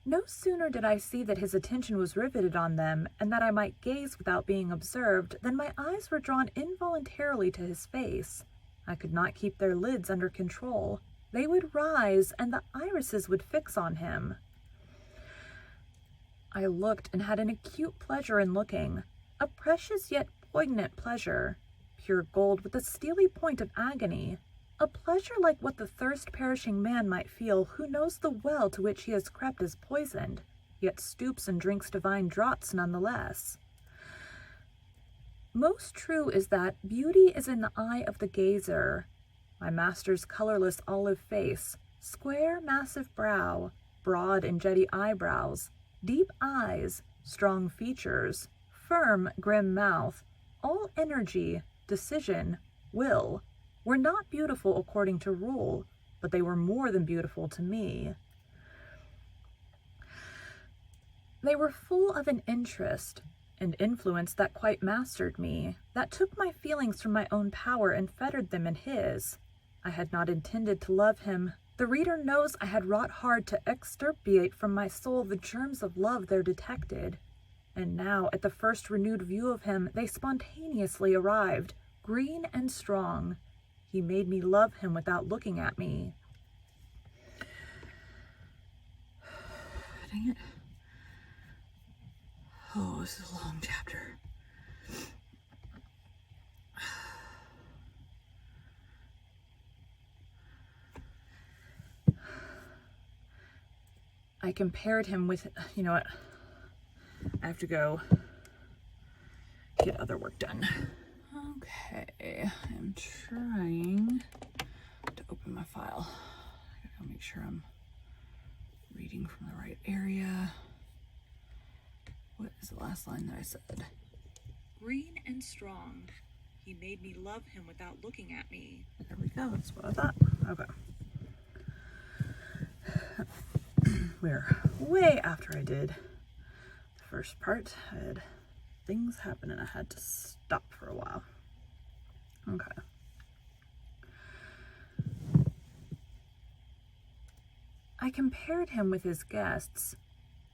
No sooner did I see that his attention was riveted on them, and that I might gaze without being observed, than my eyes were drawn involuntarily to his face. I could not keep their lids under control. They would rise, and the irises would fix on him. I looked and had an acute pleasure in looking, a precious yet poignant pleasure, pure gold with the steely point of agony, a pleasure like what the thirst-perishing man might feel who knows the well to which he has crept is poisoned, yet stoops and drinks divine draughts none the less. Most true is that beauty is in the eye of the gazer. My master's colorless olive face, square massive brow, broad and jetty eyebrows, deep eyes, strong features, firm grim mouth, all energy, decision, will, were not beautiful according to rule, but they were more than beautiful to me. They were full of an interest and influence that quite mastered me, that took my feelings from my own power and fettered them in his. I had not intended to love him. The reader knows I had wrought hard to extirpate from my soul the germs of love there detected, and now, at the first renewed view of him, they spontaneously arrived, green and strong. He made me love him without looking at me. Dang it. Oh, this is a long chapter. I compared him with, you know what, I have to go get other work done. Okay, I'm trying to open my file. I gotta I'll make sure I'm reading from the right area. What is the last line that I said? Green and strong. He made me love him without looking at me. There we go. That's what I thought. Okay. We're way after I did the first part. I had things happen and I had to stop for a while. Okay. I compared him with his guests.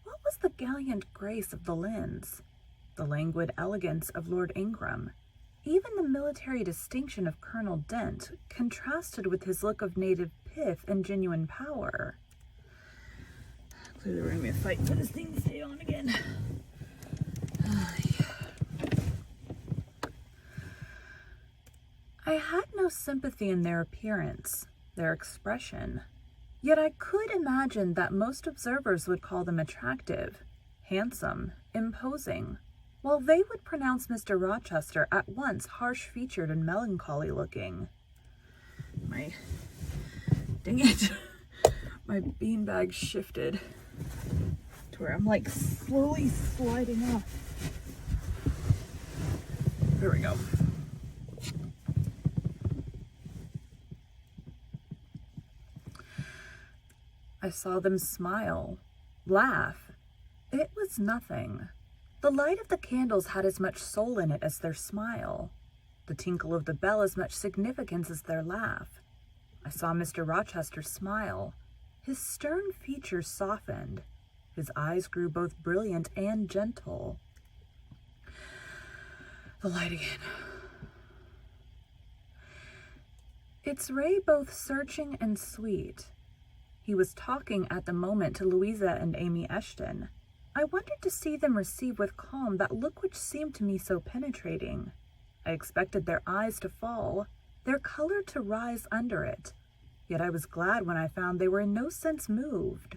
What was the gallant grace of the Lynns? The languid elegance of Lord Ingram? Even the military distinction of Colonel Dent contrasted with his look of native pith and genuine power. Clearly we're going to be a fight for this thing to stay on again. I had no sympathy in their appearance, their expression. Yet I could imagine that most observers would call them attractive, handsome, imposing, while they would pronounce Mr. Rochester at once harsh-featured and melancholy-looking. Dang it, my beanbag shifted to where I'm like slowly sliding off. There we go. I saw them smile, laugh. It was nothing. The light of the candles had as much soul in it as their smile. The tinkle of the bell as much significance as their laugh. I saw Mr. Rochester smile. His stern features softened. His eyes grew both brilliant and gentle. The light again. Its ray both searching and sweet. He was talking at the moment to Louisa and Amy Eshton. I wondered to see them receive with calm that look which seemed to me so penetrating. I expected their eyes to fall, their color to rise under it. Yet I was glad when I found they were in no sense moved.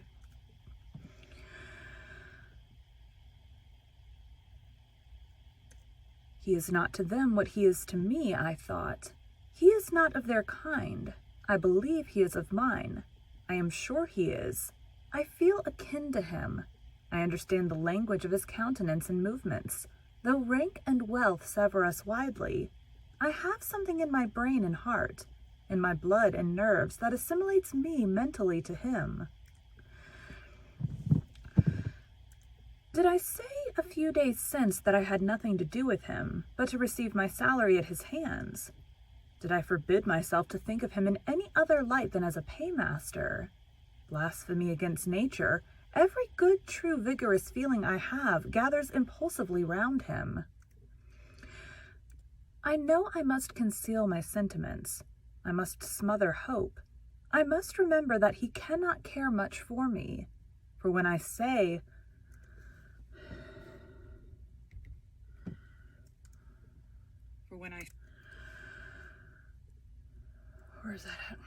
He is not to them what he is to me, I thought. He is not of their kind. I believe he is of mine. I am sure he is. I feel akin to him. I understand the language of his countenance and movements. Though rank and wealth sever us widely, I have something in my brain and heart, in my blood and nerves, that assimilates me mentally to him. Did I say a few days since that I had nothing to do with him, but to receive my salary at his hands? Did I forbid myself to think of him in any other light than as a paymaster? Blasphemy against nature, every good, true, vigorous feeling I have gathers impulsively round him. I know I must conceal my sentiments. I must smother hope. I must remember that he cannot care much for me. For when I say, where is that at?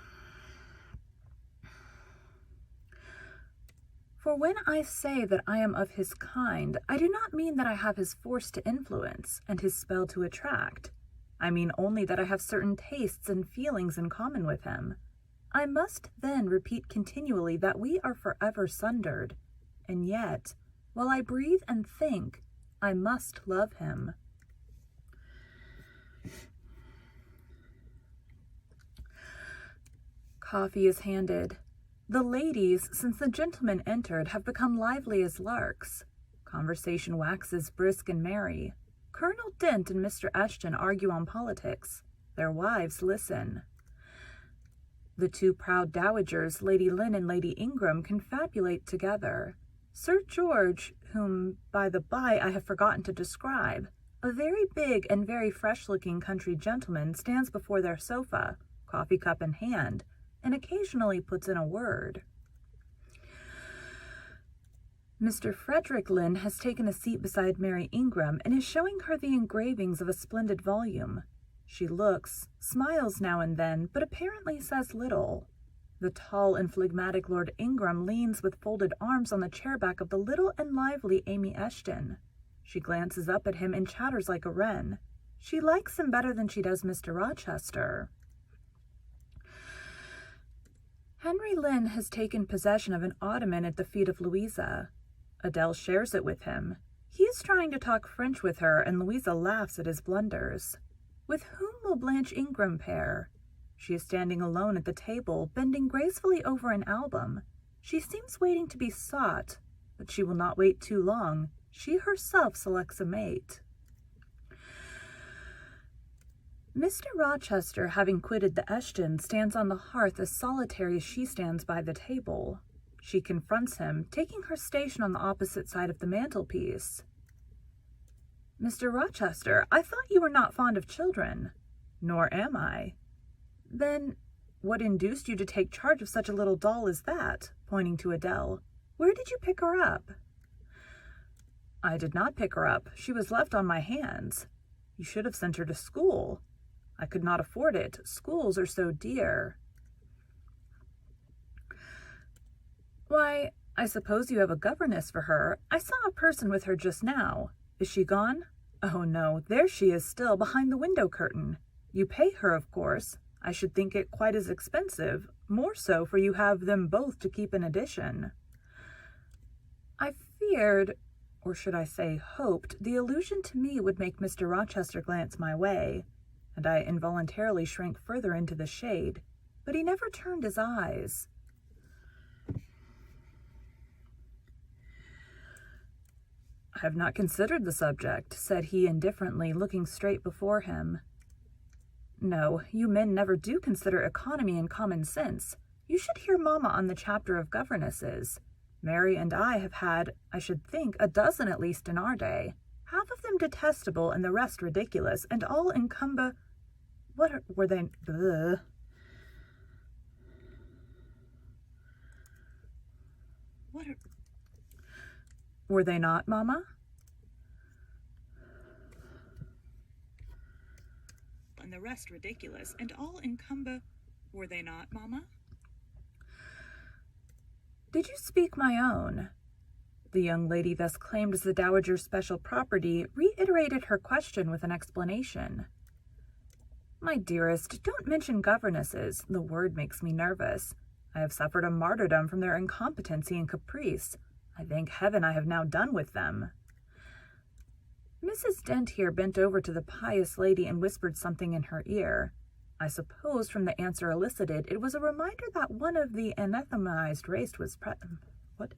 For when I say that I am of his kind, I do not mean that I have his force to influence and his spell to attract. I mean only that I have certain tastes and feelings in common with him. I must then repeat continually that we are forever sundered, and yet, while I breathe and think, I must love him. Coffee is handed. The ladies, since the gentlemen entered, have become lively as larks. Conversation waxes brisk and merry. Colonel Dent and Mr. Eshton argue on politics. Their wives listen. The two proud dowagers, Lady Lynn and Lady Ingram, confabulate together. Sir George, whom, by the by, I have forgotten to describe, a very big and very fresh-looking country gentleman, stands before their sofa, coffee cup in hand, and occasionally puts in a word. Mr. Frederick Lynn has taken a seat beside Mary Ingram and is showing her the engravings of a splendid volume. She looks, smiles now and then, but apparently says little. The tall and phlegmatic Lord Ingram leans with folded arms on the chair-back of the little and lively Amy Eshton. She glances up at him and chatters like a wren. She likes him better than she does Mr. Rochester. Henry Lynn has taken possession of an ottoman at the feet of Louisa. Adele shares it with him. He is trying to talk French with her, and Louisa laughs at his blunders. With whom will Blanche Ingram pair? She is standing alone at the table, bending gracefully over an album. She seems waiting to be sought, but she will not wait too long. She herself selects a mate. Mr. Rochester, having quitted the Eshton, stands on the hearth as solitary as she stands by the table. She confronts him, taking her station on the opposite side of the mantelpiece. "Mr. Rochester, I thought you were not fond of children." "Nor am I." "Then what induced you to take charge of such a little doll as that?" pointing to Adele. "Where did you pick her up?" "I did not pick her up. She was left on my hands." "You should have sent her to school." "I could not afford it. Schools are so dear." "Why, I suppose you have a governess for her. I saw a person with her just now. Is she gone?" "Oh, no, there she is still, behind the window curtain. You pay her, of course. I should think it quite as expensive, more so, for you have them both to keep in addition." I feared, or should I say hoped, the allusion to me would make Mr. Rochester glance my way, and I involuntarily shrank further into the shade, but he never turned his eyes. "I have not considered the subject," said he indifferently, looking straight before him. "No, you men never do consider economy and common sense. You should hear Mamma on the chapter of governesses. Mary and I have had, I should think, a dozen at least in our day, half of them detestable and the rest ridiculous, and all were they? Ugh. Were they not, Mamma?" "And the rest ridiculous, and all were they not, Mamma?" "Did you speak my own?" The young lady thus claimed as the dowager's special property reiterated her question with an explanation. "My dearest, don't mention governesses. The word makes me nervous. I have suffered a martyrdom from their incompetency and caprice. I thank heaven I have now done with them." Mrs. Dent here bent over to the pious lady and whispered something in her ear. I suppose from the answer elicited, it was a reminder that one of the anathematized race was What?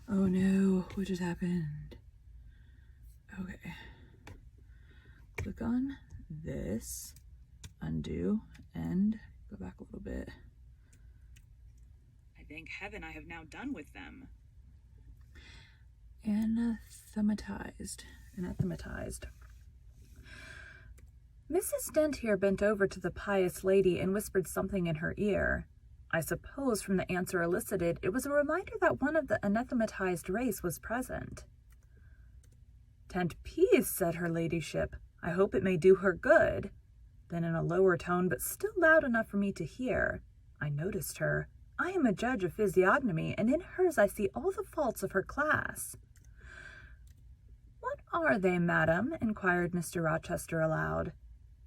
Oh no, what just happened? Okay. Click on this, undo, and go back a little bit. I thank heaven I have now done with them. Anathematized. Mrs. Dent here bent over to the pious lady and whispered something in her ear. I suppose from the answer elicited, it was a reminder that one of the anathematized race was present. "Tent peace," said her ladyship. "I hope it may do her good." Then in a lower tone, but still loud enough for me to hear, I noticed her. I am a judge of physiognomy, and in hers I see all the faults of her class. "What are they, madam?" inquired Mr. Rochester aloud.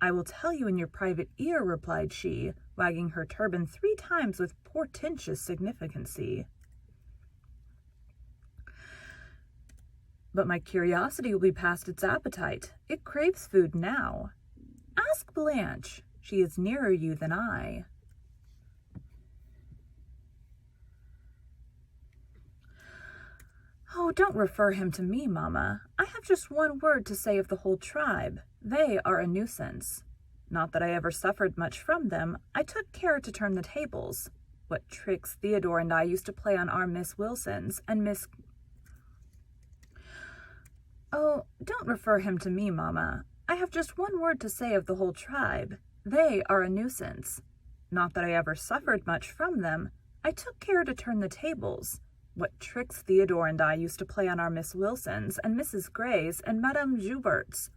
"I will tell you in your private ear," replied she, wagging her turban 3 times with portentous significancy. "But my curiosity will be past its appetite. It craves food now. Ask Blanche. She is nearer you than I." "Oh, don't refer him to me, Mamma. I have just one word to say of the whole tribe. They are a nuisance. Not that I ever suffered much from them. I took care to turn the tables. What tricks Theodore and I used to play on our Miss Wilsons and Miss... Oh, don't refer him to me, Mamma. I have just one word to say of the whole tribe. They are a nuisance. Not that I ever suffered much from them. I took care to turn the tables. What tricks Theodore and I used to play on our Miss Wilsons and Mrs. Grays and Madame Joubert's.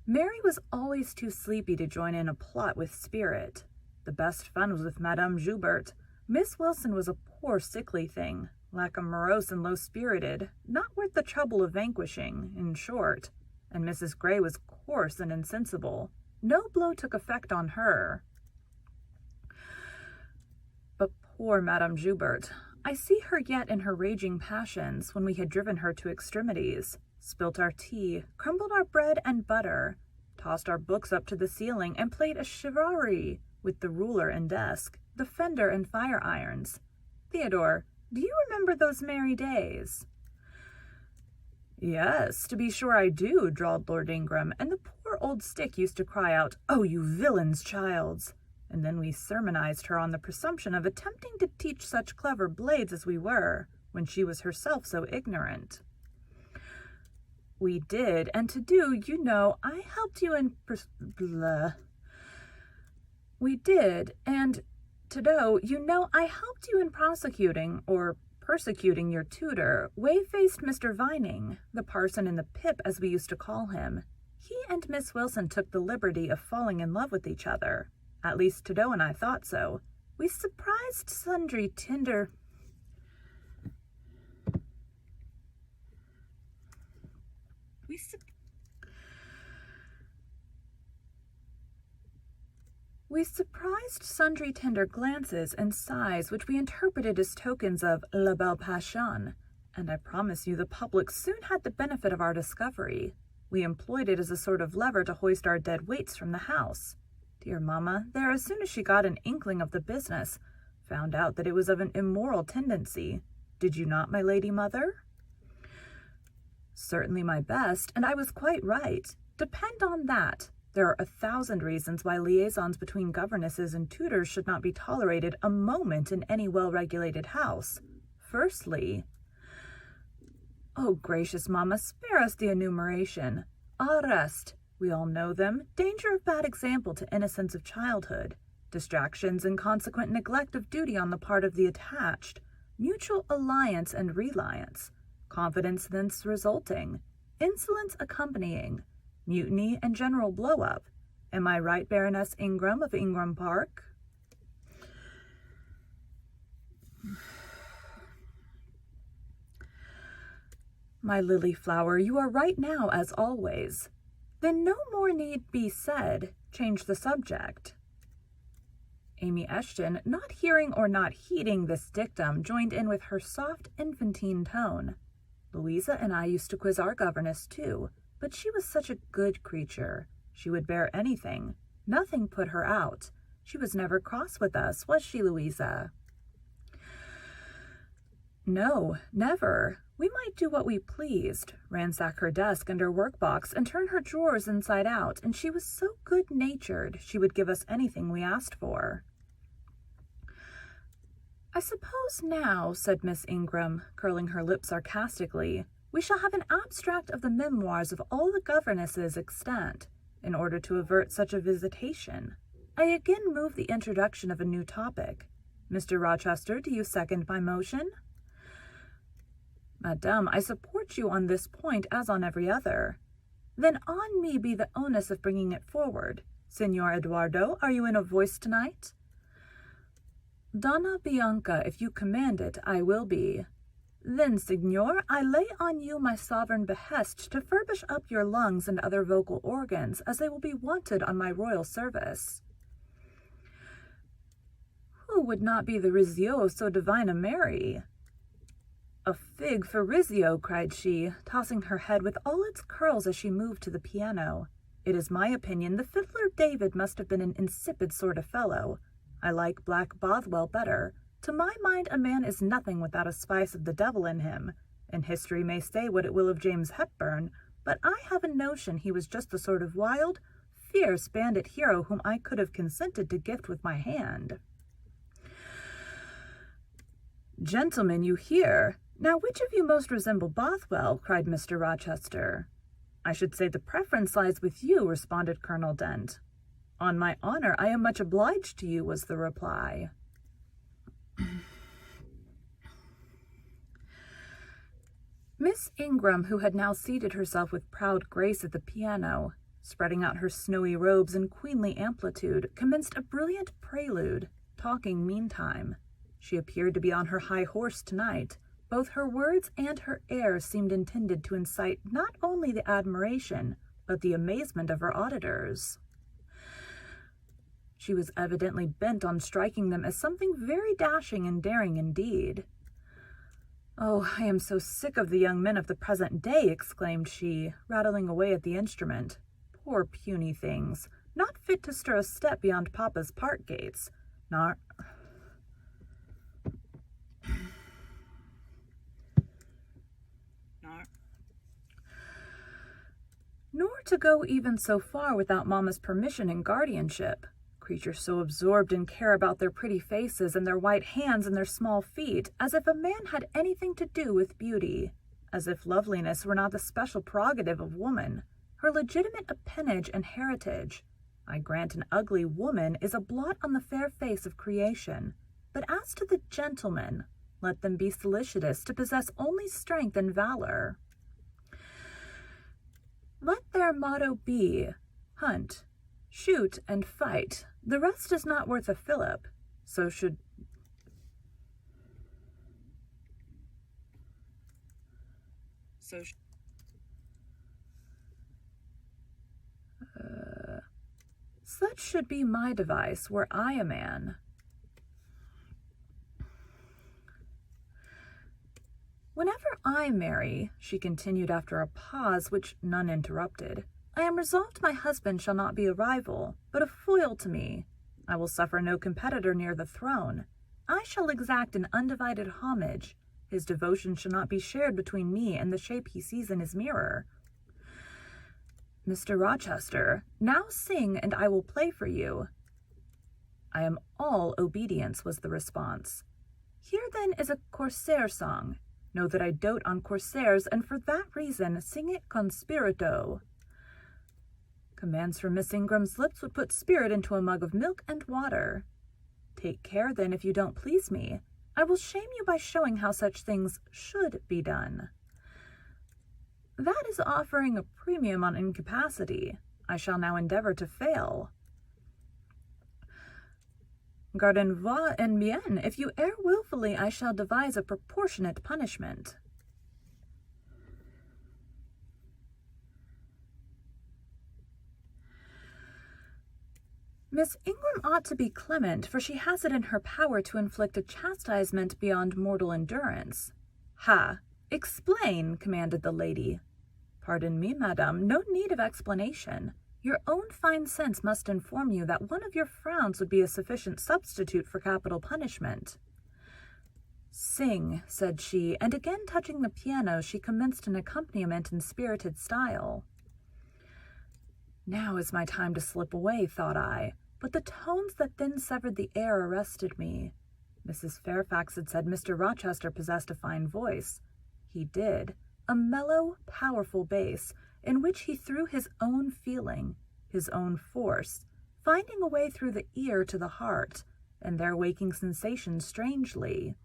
Mary was always too sleepy to join in a plot with spirit. The best fun was with Madame Joubert. Miss Wilson was a poor sickly thing, morose and low-spirited, not worth the trouble of vanquishing, in short, and Mrs. Gray was hoarse and insensible. No blow took effect on her. But poor Madame Joubert, I see her yet in her raging passions when we had driven her to extremities, spilt our tea, crumbled our bread and butter, tossed our books up to the ceiling, and played a charivari with the ruler and desk, the fender and fire irons. Theodore, do you remember those merry days? Yes, to be sure I do, drawled Lord Ingram, and the poor old stick used to cry out, "Oh, you villain's childs!" And then we sermonized her on the presumption of attempting to teach such clever blades as we were, when she was herself so ignorant. We did, and to do, you know, I helped you in We did, and to do, you know, I helped you in prosecuting, or persecuting your tutor, whey-faced Mr. Vining, the parson in the pip, as we used to call him. He and Miss Wilson took the liberty of falling in love with each other. At least Tito and I thought so. We surprised sundry tender... We surprised sundry tender glances and sighs which we interpreted as tokens of la belle passion, and I promise you the public soon had the benefit of our discovery. We employed it as a sort of lever to hoist our dead weights from the house. Dear mamma, there, as soon as she got an inkling of the business, found out that it was of an immoral tendency. Did you not, my lady mother? Certainly my best, and I was quite right. Depend on that. There are 1,000 reasons why liaisons between governesses and tutors should not be tolerated a moment in any well-regulated house. Firstly... Oh, gracious mamma, spare us the enumeration. Arrest. We all know them. Danger of bad example to innocence of childhood. Distractions and consequent neglect of duty on the part of the attached. Mutual alliance and reliance. Confidence thence resulting. Insolence accompanying. Mutiny and general blow-up. Am I right, Baroness Ingram of Ingram Park? My lily flower, you are right now, as always. Then no more need be said. Change the subject. Amy Eshton, not hearing or not heeding this dictum, joined in with her soft, infantine tone. Louisa and I used to quiz our governess, too. But she was such a good creature. She would bear anything. Nothing put her out. She was never cross with us, was she, Louisa? No, never. We might do what we pleased, ransack her desk and her workbox, and turn her drawers inside out, and she was so good-natured she would give us anything we asked for. I suppose now, said Miss Ingram, curling her lip sarcastically, we shall have an abstract of the memoirs of all the governesses extant, in order to avert such a visitation. I again move the introduction of a new topic. Mr. Rochester, do you second my motion? Madame, I support you on this point as on every other. Then on me be the onus of bringing it forward. Signor Eduardo, are you in a voice tonight? Donna Bianca, if you command it, I will be. Then, signor, I lay on you my sovereign behest to furbish up your lungs and other vocal organs, as they will be wanted on my royal service. Who would not be the Rizzio of so divine a Mary? A fig for Rizzio, cried she, tossing her head with all its curls as she moved to the piano. It is my opinion the fiddler David must have been an insipid sort of fellow. I like Black Bothwell better. To my mind, a man is nothing without a spice of the devil in him, and history may say what it will of James Hepburn, but I have a notion he was just the sort of wild, fierce bandit hero whom I could have consented to gift with my hand. Gentlemen, you hear? Now which of you most resemble Bothwell? Cried Mr. Rochester. I should say the preference lies with you, responded Colonel Dent. On my honor, I am much obliged to you, was the reply. Miss Ingram, who had now seated herself with proud grace at the piano, spreading out her snowy robes in queenly amplitude, commenced a brilliant prelude, talking meantime. She appeared to be on her high horse tonight. Both her words and her air seemed intended to incite not only the admiration, but the amazement of her auditors. She was evidently bent on striking them as something very dashing and daring indeed. "Oh, I am so sick of the young men of the present day," exclaimed she, rattling away at the instrument. "Poor puny things, not fit to stir a step beyond Papa's park gates, nor to go even so far without Mama's permission and guardianship. Creatures so absorbed in care about their pretty faces and their white hands and their small feet, as if a man had anything to do with beauty, as if loveliness were not the special prerogative of woman, her legitimate appanage and heritage. I grant an ugly woman is a blot on the fair face of creation, but as to the gentlemen, let them be solicitous to possess only strength and valor. Let their motto be, hunt, shoot, and fight. The rest is not worth a fillip. So should such should be my device were I a man. Whenever I marry, she continued after a pause which none interrupted, I am resolved my husband shall not be a rival, but a foil to me. I will suffer no competitor near the throne. I shall exact an undivided homage. His devotion shall not be shared between me and the shape he sees in his mirror. Mr. Rochester, now sing, and I will play for you. I am all obedience, was the response. Here then is a corsair song. Know that I dote on corsairs, and for that reason sing it con spirito. Commands from Miss Ingram's lips would put spirit into a mug of milk and water. Take care, then, if you don't please me. I will shame you by showing how such things should be done. That is offering a premium on incapacity. I shall now endeavor to fail. Garden va en bien. If you err wilfully, I shall devise a proportionate punishment. Miss Ingram ought to be clement, for she has it in her power to inflict a chastisement beyond mortal endurance. Ha! Explain, commanded the lady. Pardon me, madame, no need of explanation. Your own fine sense must inform you that one of your frowns would be a sufficient substitute for capital punishment. Sing, said she, and again touching the piano, she commenced an accompaniment in spirited style. Now is my time to slip away, thought I, but the tones that then severed the air arrested me. Mrs. Fairfax had said Mr. Rochester possessed a fine voice. He did, a mellow, powerful bass, in which he threw his own feeling, his own force, finding a way through the ear to the heart, and there waking sensation strangely.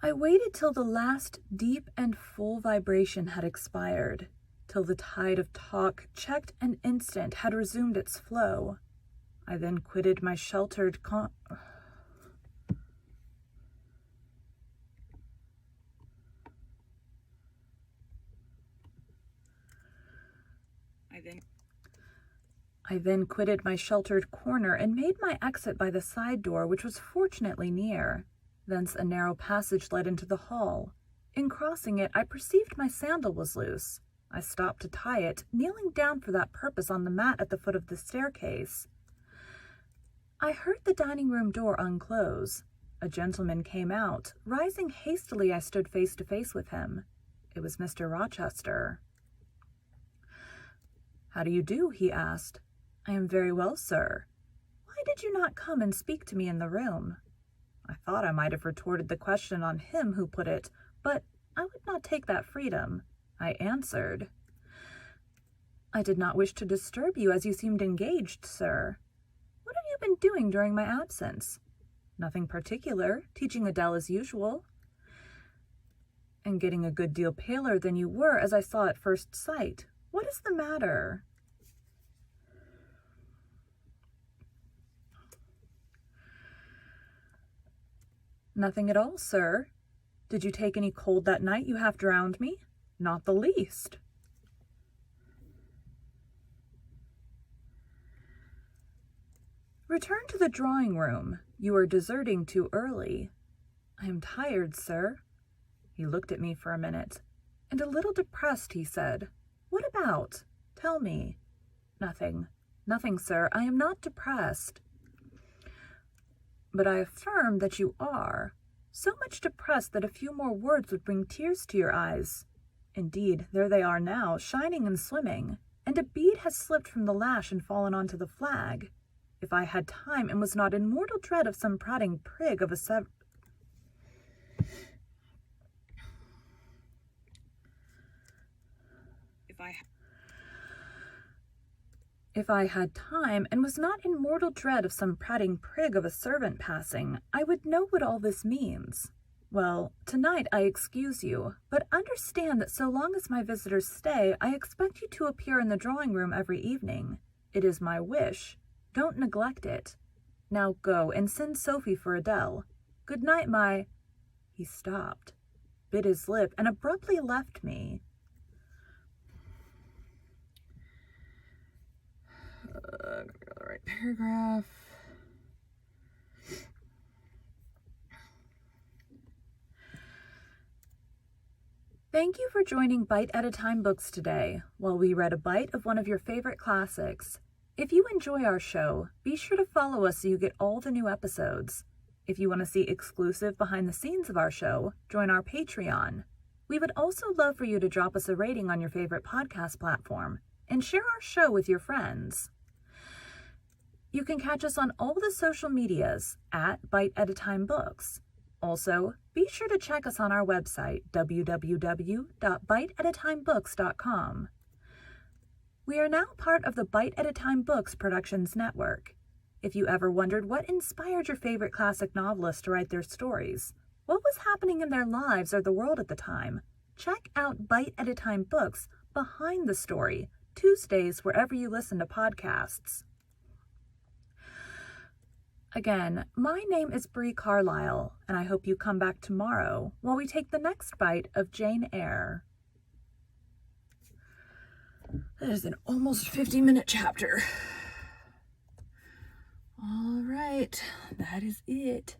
I waited till the last deep and full vibration had expired, till the tide of talk, checked an instant, had resumed its flow. I then quitted my sheltered corner and made my exit by the side door, which was fortunately near. Thence a narrow passage led into the hall. In crossing it, I perceived my sandal was loose. I stopped to tie it, kneeling down for that purpose on the mat at the foot of the staircase. I heard the dining-room door unclose. A gentleman came out. Rising hastily, I stood face to face with him. It was Mr. Rochester. "How do you do?" he asked. "I am very well, sir. Why did you not come and speak to me in the room?" I thought I might have retorted the question on him who put it, but I would not take that freedom. I answered, "I did not wish to disturb you as you seemed engaged, sir. What have you been doing during my absence?" "Nothing particular, teaching Adele as usual." "And getting a good deal paler than you were, as I saw at first sight. What is the matter?" Nothing at all, sir. Did you take any cold that night you half drowned me? Not the least. Return to the drawing room. You are deserting too early. I am tired, sir. He looked at me for a minute, and a little depressed, he said, What about? Tell me. Nothing. Nothing, sir. I am not depressed. But I affirm that you are. So much depressed that a few more words would bring tears to your eyes. Indeed, there they are now, shining and swimming, and a bead has slipped from the lash and fallen onto the flag. If I had time and was not in mortal dread of some prating prig of a If I had time and was not in mortal dread of some prating prig of a servant passing, I would know what all this means. Well, tonight I excuse you, but understand that so long as my visitors stay, I expect you to appear in the drawing room every evening. It is my wish. Don't neglect it. Now go and send Sophie for Adele. Good night, my... He stopped, bit his lip, and abruptly left me. Go to the right paragraph. Thank you for joining Bite at a Time Books today, while we read a bite of one of your favorite classics. If you enjoy our show, be sure to follow us so you get all the new episodes. If you want to see exclusive behind the scenes of our show, join our Patreon. We would also love for you to drop us a rating on your favorite podcast platform and share our show with your friends. You can catch us on all the social medias at Bite at a Time Books. Also, be sure to check us on our website, www.biteatatimebooks.com. We are now part of the Bite at a Time Books Productions Network. If you ever wondered what inspired your favorite classic novelists to write their stories, what was happening in their lives or the world at the time, check out Bite at a Time Books Behind the Story, Tuesdays wherever you listen to podcasts. Again, my name is Bree Carlisle, and I hope you come back tomorrow while we take the next bite of Jane Eyre. That is an almost 50-minute chapter. All right, that is it.